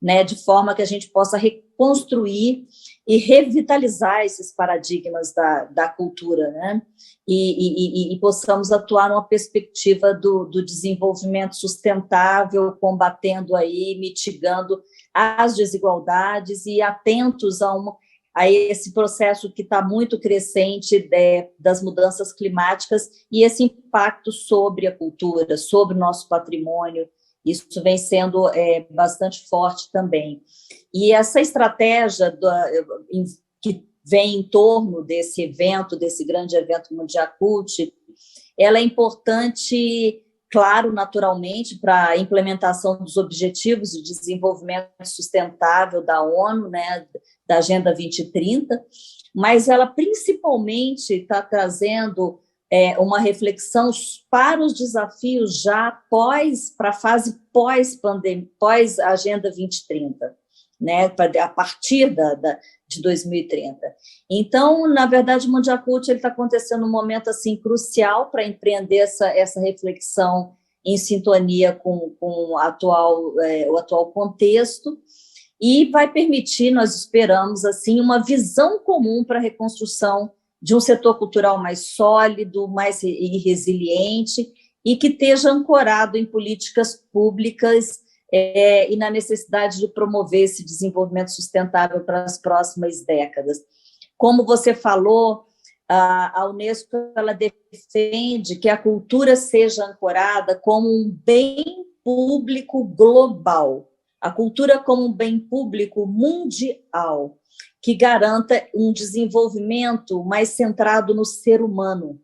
S6: né? De forma que a gente possa reconstruir e revitalizar esses paradigmas da cultura, né? E possamos atuar numa perspectiva do desenvolvimento sustentável, combatendo aí, mitigando as desigualdades e atentos a esse processo que está muito crescente das mudanças climáticas e esse impacto sobre a cultura, sobre o nosso patrimônio. Isso vem sendo bastante forte também. E essa estratégia que vem em torno desse evento, desse grande evento Mundiacult, ela é importante, claro, naturalmente, para a implementação dos Objetivos de Desenvolvimento Sustentável da ONU, né, da Agenda 2030, mas ela principalmente está trazendo uma reflexão para os desafios já para a fase pós-pandemia, pós-Agenda 2030, né, a partir de 2030. Então, na verdade, o Mundiacult está acontecendo num momento assim, crucial para empreender essa reflexão em sintonia com o atual contexto, e vai permitir, nós esperamos, assim, uma visão comum para a reconstrução de um setor cultural mais sólido, mais resiliente, e que esteja ancorado em políticas públicas e na necessidade de promover esse desenvolvimento sustentável para as próximas décadas. Como você falou, a Unesco ela defende que a cultura seja ancorada como um bem público global, a cultura como um bem público mundial, que garanta um desenvolvimento mais centrado no ser humano,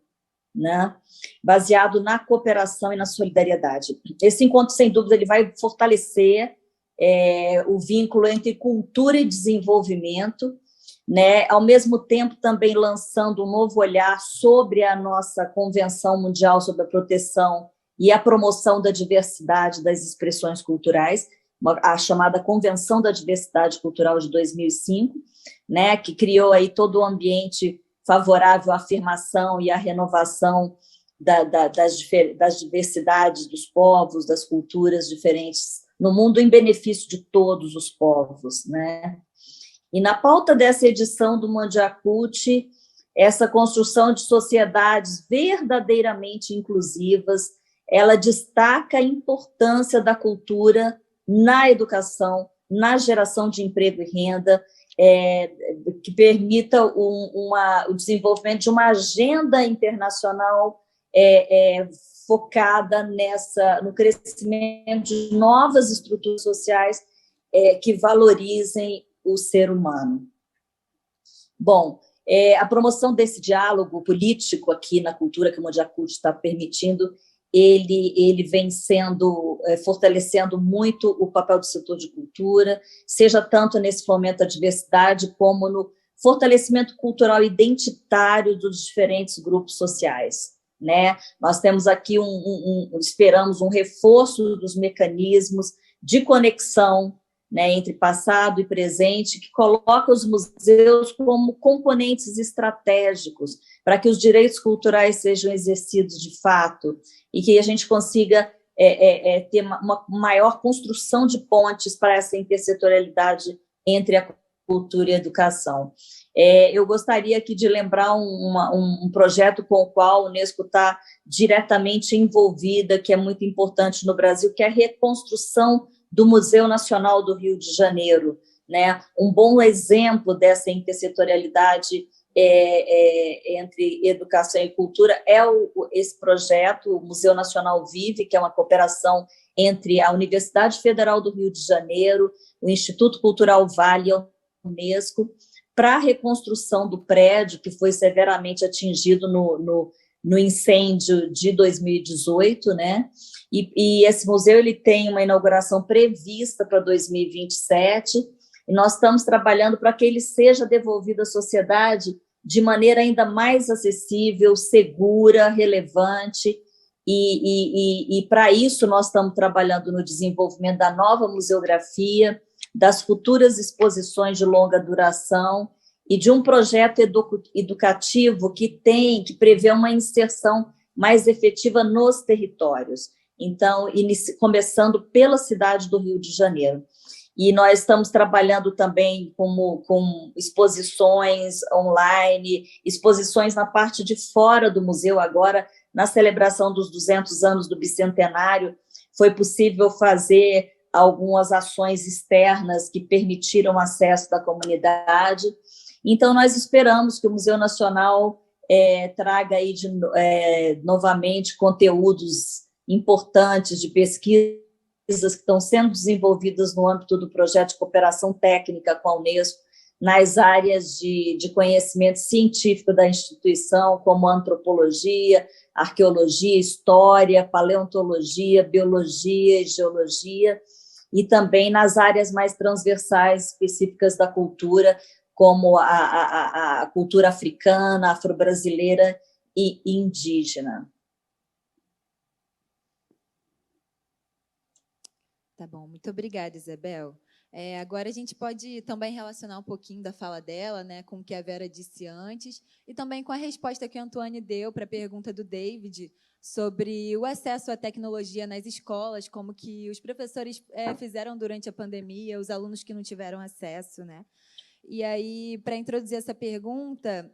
S6: né? Baseado na cooperação e na solidariedade. Esse encontro, sem dúvida, ele vai fortalecer o vínculo entre cultura e desenvolvimento, né? Ao mesmo tempo também lançando um novo olhar sobre a nossa Convenção Mundial sobre a Proteção e a Promoção da Diversidade das Expressões Culturais, a chamada Convenção da Diversidade Cultural de 2005, né, que criou aí todo o ambiente favorável à afirmação e à renovação das diversidades dos povos, das culturas diferentes no mundo, em benefício de todos os povos, né? E na pauta dessa edição do Mundiacult, essa construção de sociedades verdadeiramente inclusivas, ela destaca a importância da cultura na educação, na geração de emprego e renda, que permita o desenvolvimento de uma agenda internacional focada no crescimento de novas estruturas sociais que valorizem o ser humano. Bom, a promoção desse diálogo político aqui na cultura que o Mundiacult está permitindo, ele vem fortalecendo muito o papel do setor de cultura, seja tanto nesse fomento da diversidade, como no fortalecimento cultural identitário dos diferentes grupos sociais, né? Nós temos aqui esperamos um reforço dos mecanismos de conexão, né, entre passado e presente, que coloca os museus como componentes estratégicos para que os direitos culturais sejam exercidos de fato e que a gente consiga ter uma maior construção de pontes para essa intersetorialidade entre a cultura e a educação. Eu gostaria aqui de lembrar um projeto com o qual a Unesco está diretamente envolvida, que é muito importante no Brasil, que é a reconstrução do Museu Nacional do Rio de Janeiro, né? Um bom exemplo dessa intersetorialidade entre educação e cultura é esse projeto, o Museu Nacional Vive, que é uma cooperação entre a Universidade Federal do Rio de Janeiro, o Instituto Cultural Vale e a Unesco, para a reconstrução do prédio, que foi severamente atingido no incêndio de 2018, né? E esse museu ele tem uma inauguração prevista para 2027, e nós estamos trabalhando para que ele seja devolvido à sociedade de maneira ainda mais acessível, segura, relevante, e para isso nós estamos trabalhando no desenvolvimento da nova museografia, das futuras exposições de longa duração e de um projeto educativo que prevê uma inserção mais efetiva nos territórios. Então, começando pela cidade do Rio de Janeiro. E nós estamos trabalhando também com exposições online, exposições na parte de fora do museu. Agora, na celebração dos 200 anos do Bicentenário, foi possível fazer algumas ações externas que permitiram acesso da comunidade. Então, nós esperamos que o Museu Nacional traga aí novamente conteúdos importantes de pesquisas que estão sendo desenvolvidas no âmbito do projeto de cooperação técnica com a Unesco, nas áreas de conhecimento científico da instituição, como antropologia, arqueologia, história, paleontologia, biologia e geologia, e também nas áreas mais transversais específicas da cultura, como a cultura africana, afro-brasileira e indígena.
S3: Tá bom, muito obrigada, Isabel. Agora a gente pode também relacionar um pouquinho da fala dela, né, com o que a Vera disse antes, e também com a resposta que a Antoine deu para a pergunta do David sobre o acesso à tecnologia nas escolas, como que os professores fizeram durante a pandemia, os alunos que não tiveram acesso, né? E aí, para introduzir essa pergunta,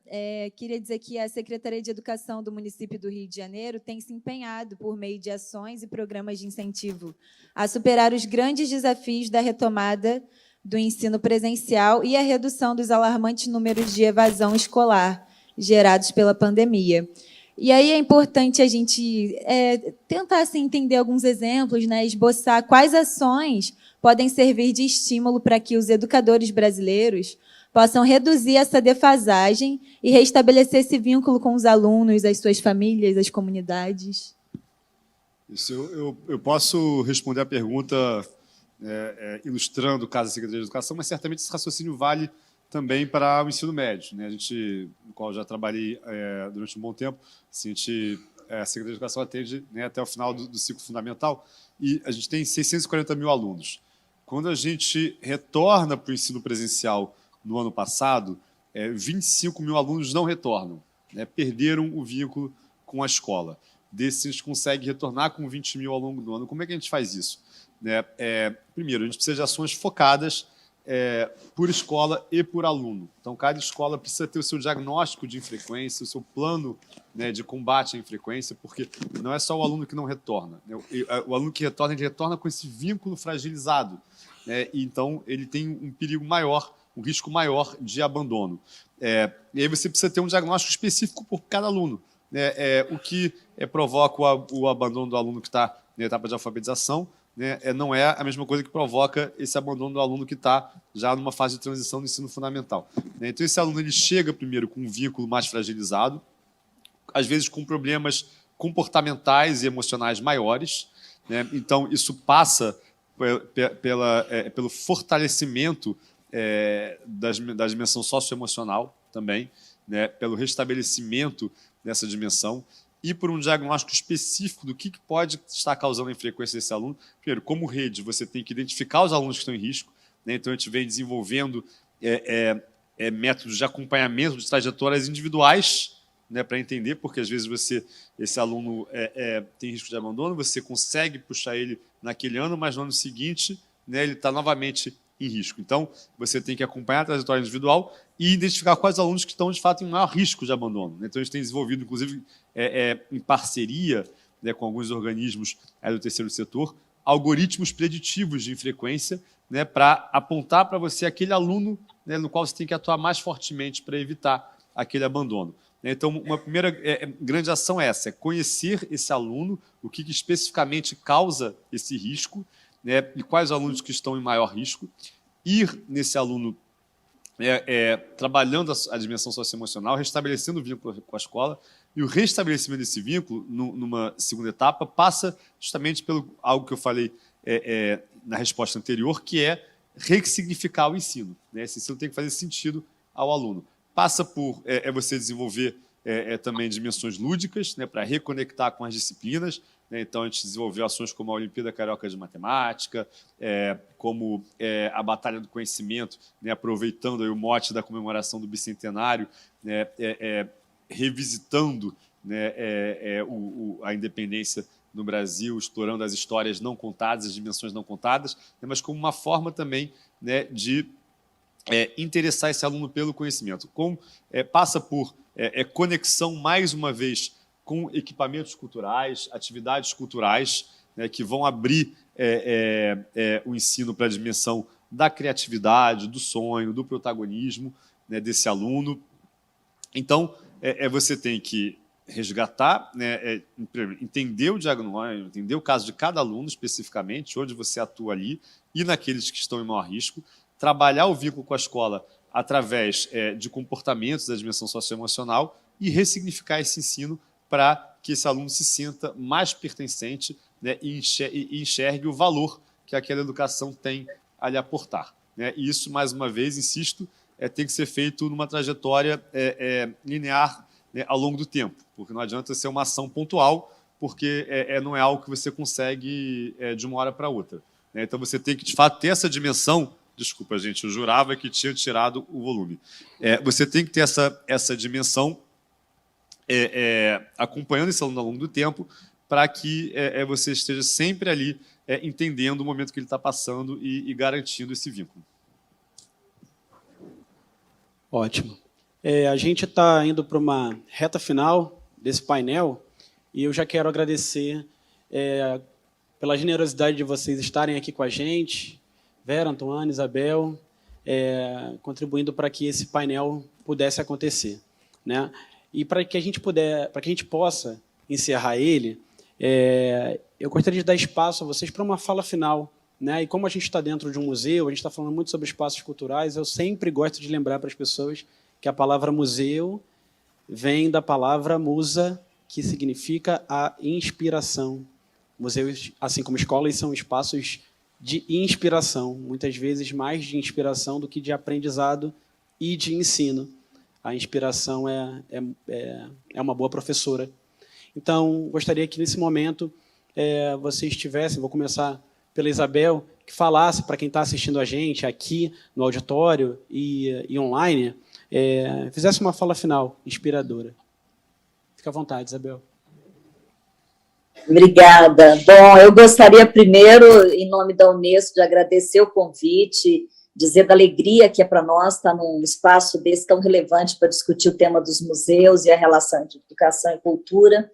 S3: queria dizer que a Secretaria de Educação do município do Rio de Janeiro tem se empenhado, por meio de ações e programas de incentivo, a superar os grandes desafios da retomada do ensino presencial e a redução dos alarmantes números de evasão escolar gerados pela pandemia. E aí é importante a gente tentar assim, entender alguns exemplos, né, esboçar quais ações podem servir de estímulo para que os educadores brasileiros possam reduzir essa defasagem e restabelecer esse vínculo com os alunos, as suas famílias, as comunidades.
S7: Isso, eu posso responder a pergunta ilustrando o caso da Secretaria de Educação, mas certamente esse raciocínio vale também para o ensino médio, né? No qual eu já trabalhei durante um bom tempo, assim, a Secretaria de Educação atende, né, até o final do ciclo fundamental, e a gente tem 640 mil alunos. Quando a gente retorna para o ensino presencial no ano passado, 25 mil alunos não retornam, né, perderam o vínculo com a escola. Desses, a gente consegue retornar com 20 mil ao longo do ano. Como é que a gente faz isso? Primeiro, a gente precisa de ações focadas por escola e por aluno. Então, cada escola precisa ter o seu diagnóstico de infrequência, o seu plano, né, de combate à infrequência, porque não é só o aluno que não retorna, né? O aluno que retorna, ele retorna com esse vínculo fragilizado, né? E então ele tem um perigo maior, um risco maior de abandono. E aí você precisa ter um diagnóstico específico por cada aluno, né? O que provoca o abandono do aluno que está na etapa de alfabetização, né, não é a mesma coisa que provoca esse abandono do aluno que está já numa fase de transição do ensino fundamental, né? Então, esse aluno ele chega primeiro com um vínculo mais fragilizado, às vezes com problemas comportamentais e emocionais maiores, né? Então, isso passa pelo fortalecimento da dimensão socioemocional também, né? Pelo restabelecimento dessa dimensão, e por um diagnóstico específico do que pode estar causando a infrequência desse aluno. Primeiro, como rede, você tem que identificar os alunos que estão em risco, né? Então, a gente vem desenvolvendo métodos de acompanhamento de trajetórias individuais, né, para entender, porque às vezes esse aluno tem risco de abandono, você consegue puxar ele naquele ano, mas no ano seguinte, né, ele está novamente em risco. Então, você tem que acompanhar a trajetória individual e identificar quais alunos que estão, de fato, em maior risco de abandono. Então, a gente tem desenvolvido, inclusive, em parceria, né, com alguns organismos do terceiro setor, algoritmos preditivos de infrequência, né, para apontar para você aquele aluno, né, no qual você tem que atuar mais fortemente para evitar aquele abandono. Então, uma primeira grande ação é essa, é conhecer esse aluno, o que especificamente causa esse risco, né, e quais alunos que estão em maior risco, ir nesse aluno trabalhando a dimensão socioemocional, restabelecendo o vínculo com a escola, e o restabelecimento desse vínculo, numa segunda etapa, passa justamente pelo algo que eu falei na resposta anterior, que é ressignificar o ensino, né? Esse ensino tem que fazer sentido ao aluno. Passa por você desenvolver também dimensões lúdicas, né, para reconectar com as disciplinas, né? Então, a gente desenvolveu ações como a Olimpíada Carioca de Matemática, como a Batalha do Conhecimento, né, aproveitando aí o mote da comemoração do bicentenário, né, revisitando, né, a independência no Brasil, explorando as histórias não contadas, as dimensões não contadas, né, mas como uma forma também, né, de interessar esse aluno pelo conhecimento. Passa por conexão, mais uma vez, com equipamentos culturais, atividades culturais, né, que vão abrir o ensino para a dimensão da criatividade, do sonho, do protagonismo, né, desse aluno. Então, você tem que resgatar, né, entender o diagnóstico, entender o caso de cada aluno especificamente, onde você atua ali, e naqueles que estão em maior risco, trabalhar o vínculo com a escola através de comportamentos da dimensão socioemocional e ressignificar esse ensino para que esse aluno se sinta mais pertencente, né, e enxergue o valor que aquela educação tem a lhe aportar, né? E isso, mais uma vez, insisto, tem que ser feito numa trajetória linear, né, ao longo do tempo, porque não adianta ser uma ação pontual, porque não é algo que você consegue de uma hora para outra, né? Então, você tem que, de fato, ter essa dimensão. Desculpa, gente, eu jurava que tinha tirado o volume. Você tem que ter essa dimensão acompanhando esse aluno ao longo do tempo, para que você esteja sempre ali entendendo o momento que ele está passando e garantindo esse vínculo.
S8: Ótimo. A gente está indo para uma reta final desse painel e eu já quero agradecer pela generosidade de vocês estarem aqui com a gente, Vera, Antoine, Isabel, contribuindo para que esse painel pudesse acontecer, né? E para que a gente possa encerrar ele, eu gostaria de dar espaço a vocês para uma fala final, né? E como a gente está dentro de um museu, a gente está falando muito sobre espaços culturais, eu sempre gosto de lembrar para as pessoas que a palavra museu vem da palavra musa, que significa a inspiração. Museus, assim como escolas, são espaços de inspiração, muitas vezes mais de inspiração do que de aprendizado e de ensino. A inspiração é uma boa professora. Então, gostaria que, nesse momento, vocês tivessem, vou começar pela Isabel, que falasse para quem está assistindo a gente aqui no auditório e online, fizesse uma fala final inspiradora. Fica à vontade, Isabel.
S6: Obrigada. Bom, eu gostaria primeiro, em nome da Unesco, de agradecer o convite, dizer da alegria que é para nós estar num espaço desse tão relevante para discutir o tema dos museus e a relação entre educação e cultura.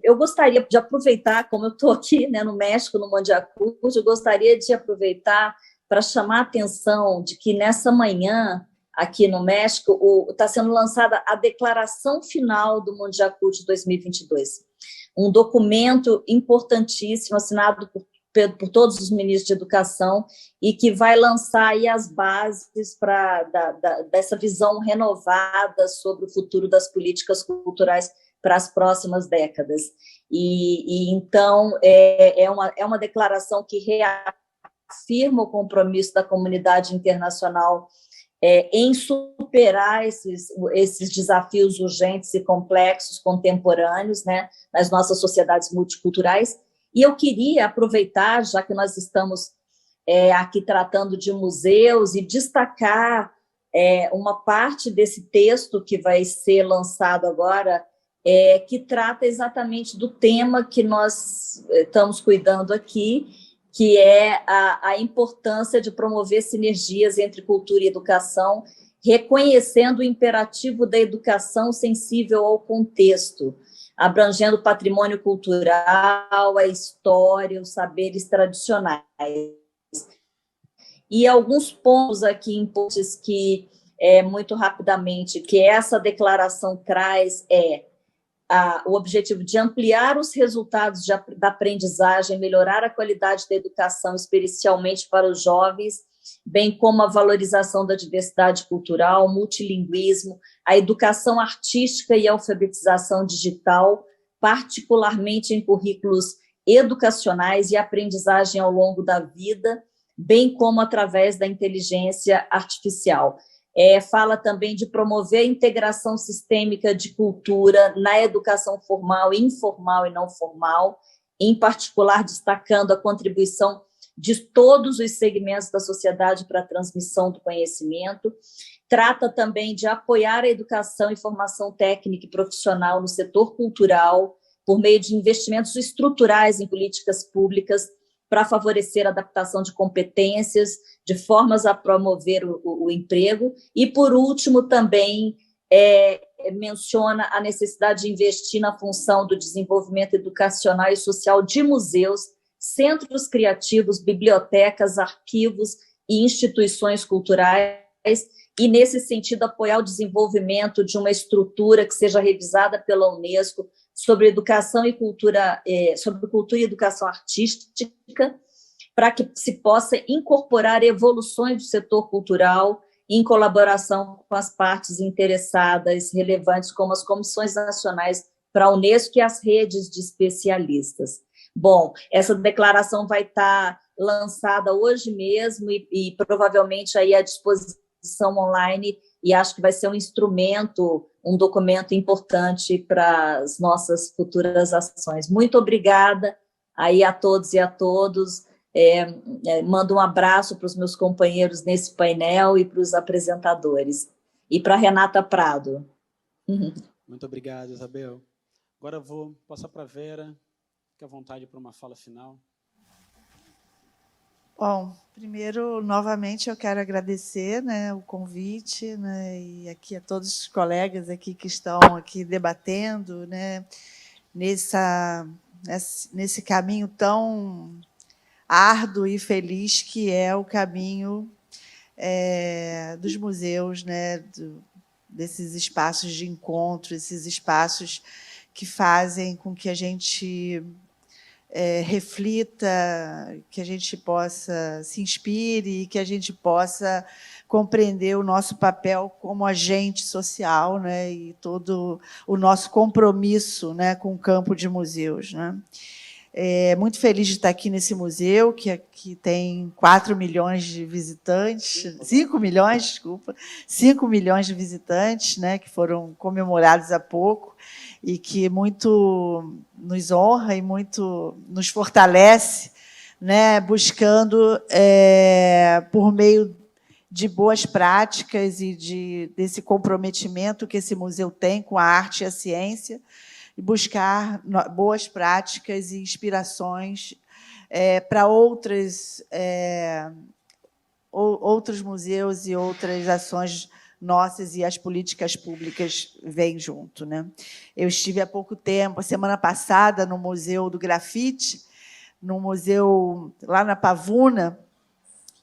S6: Eu gostaria de aproveitar, como eu estou aqui, né, no México, no Mondiacult, eu gostaria de aproveitar para chamar a atenção de que nessa manhã, aqui no México, está sendo lançada a declaração final do Mondiacult de 2022. Um documento importantíssimo, assinado por todos os ministros de educação, e que vai lançar aí as bases dessa visão renovada sobre o futuro das políticas culturais para as próximas décadas. Então, é uma declaração que reafirma o compromisso da comunidade internacional em superar esses desafios urgentes e complexos contemporâneos, né, nas nossas sociedades multiculturais. E eu queria aproveitar, já que nós estamos aqui tratando de museus, e destacar uma parte desse texto que vai ser lançado agora, que trata exatamente do tema que nós estamos cuidando aqui, que é a importância de promover sinergias entre cultura e educação, reconhecendo o imperativo da educação sensível ao contexto, abrangendo o patrimônio cultural, a história, os saberes tradicionais. E alguns pontos aqui importantes que, muito rapidamente, que essa declaração traz o objetivo de ampliar os resultados da aprendizagem, melhorar a qualidade da educação, especialmente para os jovens, bem como a valorização da diversidade cultural, multilinguismo, a educação artística e a alfabetização digital, particularmente em currículos educacionais e aprendizagem ao longo da vida, bem como através da inteligência artificial. Fala também de promover a integração sistêmica de cultura na educação formal, informal e não formal, em particular destacando a contribuição de todos os segmentos da sociedade para a transmissão do conhecimento. Trata também de apoiar a educação e formação técnica e profissional no setor cultural, por meio de investimentos estruturais em políticas públicas, para favorecer a adaptação de competências, de formas a promover o emprego. E, por último, também menciona a necessidade de investir na função do desenvolvimento educacional e social de museus, centros criativos, bibliotecas, arquivos e instituições culturais, e, nesse sentido, apoiar o desenvolvimento de uma estrutura que seja revisada pela Unesco sobre educação e cultura, sobre cultura e educação artística, para que se possa incorporar evoluções do setor cultural em colaboração com as partes interessadas relevantes, como as comissões nacionais para a Unesco e as redes de especialistas. Bom, essa declaração vai estar lançada hoje mesmo e provavelmente aí à disposição online, e acho que vai ser um instrumento, um documento importante para as nossas futuras ações. Muito obrigada aí a todos e a todos. Mando um abraço para os meus companheiros nesse painel e para os apresentadores. E para a Renata Prado.
S8: Muito obrigado, Isabel. Agora eu vou passar para a Vera. Fique à vontade para uma fala final.
S5: Bom, primeiro, novamente, eu quero agradecer, né, o convite, né, e aqui a todos os colegas aqui que estão aqui debatendo, né, nesse caminho tão árduo e feliz que é o caminho dos museus, né, desses espaços de encontro, esses espaços que fazem com que a gente reflita, que a gente possa se inspire, que a gente possa compreender o nosso papel como agente social, né, e todo o nosso compromisso, né, com o campo de museus, né. Muito feliz de estar aqui nesse museu, que tem 4 milhões de visitantes, 5 milhões, desculpa, 5 milhões de visitantes, né, que foram comemorados há pouco, e que muito nos honra e muito nos fortalece, né, buscando, por meio de boas práticas e desse comprometimento que esse museu tem com a arte e a ciência, e buscar boas práticas e inspirações para outros museus e outras ações nossas, e as políticas públicas vêm junto, né? Eu estive há pouco tempo, a semana passada, no Museu do Grafite, no museu lá na Pavuna,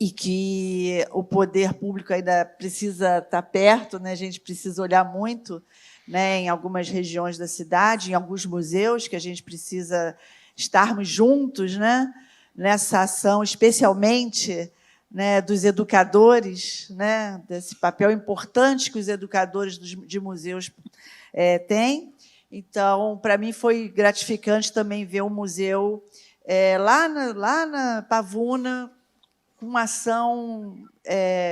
S5: e que o poder público ainda precisa estar perto, né? A gente precisa olhar muito, né, em algumas regiões da cidade, em alguns museus, que a gente precisa estarmos juntos, né, nessa ação, especialmente, né, dos educadores, né, desse papel importante que os educadores de museus têm. Então, para mim, foi gratificante também ver um museu lá na Pavuna, com uma ação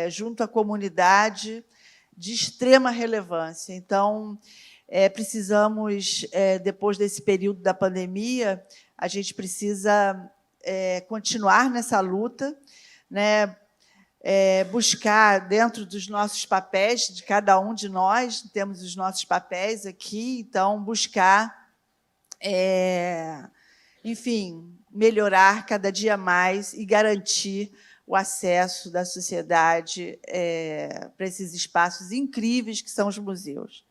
S5: junto à comunidade de extrema relevância. Então, precisamos, depois desse período da pandemia, a gente precisa continuar nessa luta, né, buscar dentro dos nossos papéis, de cada um de nós, temos os nossos papéis aqui, então, buscar, enfim, melhorar cada dia mais e garantir o acesso da sociedade para esses espaços incríveis que são os museus.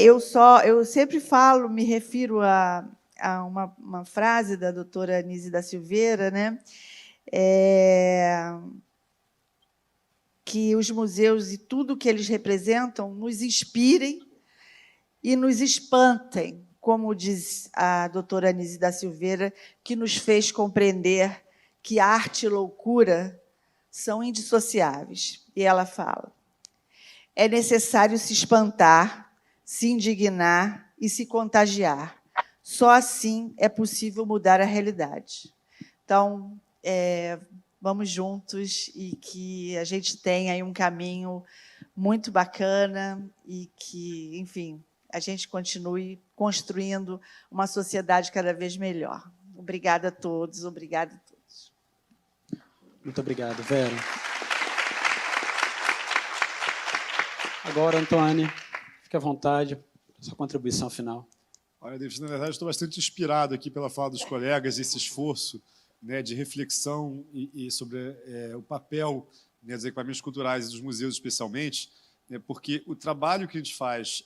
S5: Eu sempre falo, me refiro a uma frase da doutora Anísia da Silveira, né? Que os museus e tudo que eles representam nos inspirem e nos espantem, como diz a doutora Anísia da Silveira, que nos fez compreender que arte e loucura são indissociáveis. E ela fala: é necessário se espantar, se indignar e se contagiar. Só assim é possível mudar a realidade. Então, vamos juntos e que a gente tenha aí um caminho muito bacana e que, enfim, a gente continue construindo uma sociedade cada vez melhor. Obrigada a todos, obrigada a todos.
S8: Muito obrigado, Vera. Agora, Antônio, fique à vontade, sua contribuição final.
S7: Olha, David, na verdade, estou bastante inspirado aqui pela fala dos colegas, esse esforço, né, de reflexão e sobre o papel, né, dos equipamentos culturais e dos museus, especialmente, né, porque o trabalho que a gente faz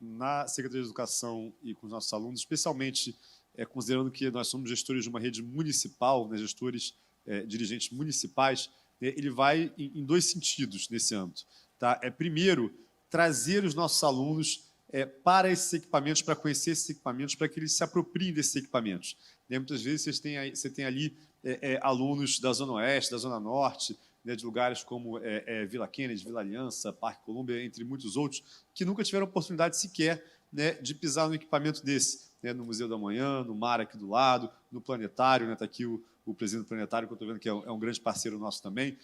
S7: na Secretaria de Educação e com os nossos alunos, especialmente considerando que nós somos gestores de uma rede municipal, né, gestores, dirigentes municipais, né, ele vai em dois sentidos nesse âmbito. Tá? Primeiro, trazer os nossos alunos para esses equipamentos, para conhecer esses equipamentos, para que eles se apropriem desses equipamentos. Né? Muitas vezes você tem ali alunos da Zona Oeste, da Zona Norte, né, de lugares como Vila Kennedy, Vila Aliança, Parque Colômbia, entre muitos outros, que nunca tiveram oportunidade sequer, né, de pisar no equipamento desse, né, no Museu da Manhã, no mar aqui do lado, no Planetário, está, né, aqui o presidente do Planetário, que eu estou vendo que é um grande parceiro nosso também.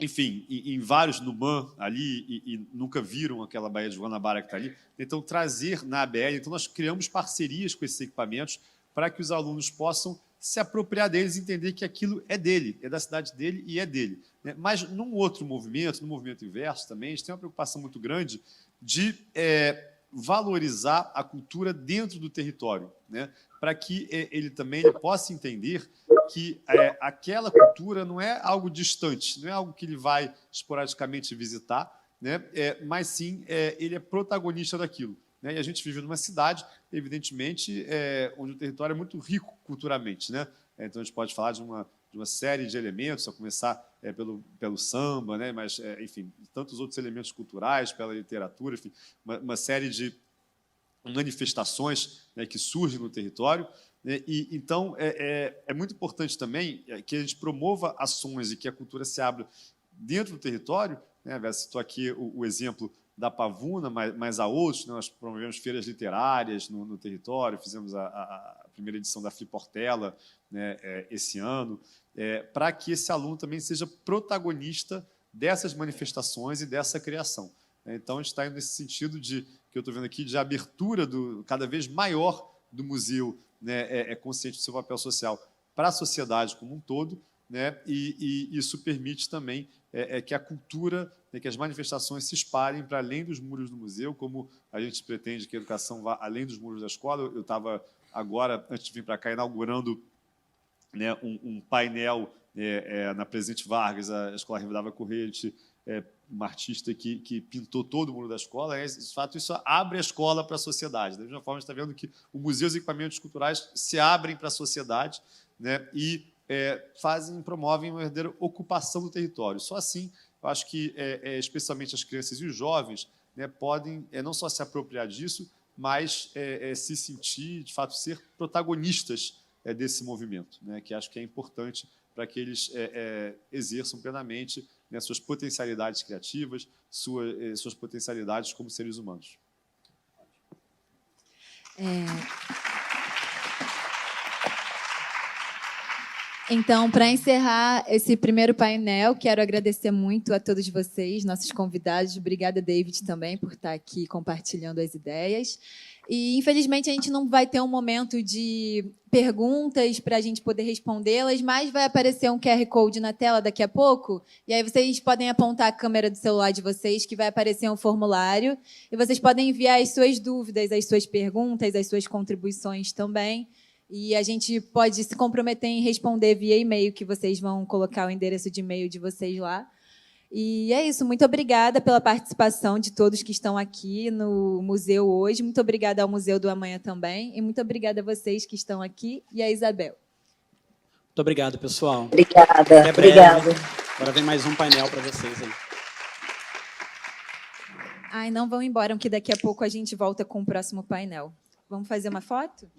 S7: Enfim, em vários no MAN ali, e nunca viram aquela Baía de Guanabara que está ali. Então, trazer na ABL, então nós criamos parcerias com esses equipamentos para que os alunos possam se apropriar deles e entender que aquilo é dele, é da cidade dele e é dele. Né? Mas, num outro movimento, no movimento inverso também, a gente tem uma preocupação muito grande de valorizar a cultura dentro do território, né? Para que ele também possa entender que aquela cultura não é algo distante, não é algo que ele vai esporadicamente visitar, né? Mas sim ele é protagonista daquilo. Né? E a gente vive numa cidade, evidentemente, onde o território é muito rico culturalmente. Né? Então, a gente pode falar de uma série de elementos, a começar pelo samba, né? Mas, enfim, tantos outros elementos culturais, pela literatura, enfim, uma série de manifestações, né, que surgem no território. Né? E, então, é muito importante também que a gente promova ações e que a cultura se abra dentro do território. Né? A Vera citou aqui o exemplo da Pavuna, mas há outros. Né? Nós promovemos feiras literárias no território, fizemos a primeira edição da Fliportela, né, esse ano, para que esse aluno também seja protagonista dessas manifestações e dessa criação. Então, a gente está indo nesse sentido que eu estou vendo aqui, de abertura cada vez maior do museu, né, consciente do seu papel social para a sociedade como um todo, né, e isso permite também que a cultura, né, que as manifestações se espalhem para além dos muros do museu, como a gente pretende que a educação vá além dos muros da escola. Eu estava agora, antes de vir para cá, inaugurando, né, um painel na Presidente Vargas, a Escola Rivadavia Corrente, uma artista que pintou todo o muro da escola. De fato, isso abre a escola para a sociedade. Da mesma forma, a gente está vendo que o museu e os equipamentos culturais se abrem para a sociedade, né, e promovem uma verdadeira ocupação do território. Só assim, eu acho que, especialmente as crianças e os jovens, né, podem não só se apropriar disso, mas se sentir, de fato, ser protagonistas desse movimento, né, que acho que é importante para que eles exerçam plenamente, né, suas potencialidades criativas, suas potencialidades como seres humanos.
S3: Então, para encerrar esse primeiro painel, quero agradecer muito a todos vocês, nossos convidados. Obrigada, David, também, por estar aqui compartilhando as ideias. E, infelizmente, a gente não vai ter um momento de perguntas para a gente poder respondê-las, mas vai aparecer um QR Code na tela daqui a pouco, e aí vocês podem apontar a câmera do celular de vocês, que vai aparecer um formulário, e vocês podem enviar as suas dúvidas, as suas perguntas, as suas contribuições também. E a gente pode se comprometer em responder via e-mail, que vocês vão colocar o endereço de e-mail de vocês lá. E é isso. Muito obrigada pela participação de todos que estão aqui no museu hoje. Muito obrigada ao Museu do Amanhã também. E muito obrigada a vocês que estão aqui e a Isabel.
S8: Muito obrigado, pessoal.
S6: Obrigada.
S8: Até breve.
S6: Obrigada.
S8: Agora vem mais um painel para vocês aí.
S3: Ai, não vão embora, que daqui a pouco a gente volta com o próximo painel. Vamos fazer uma foto?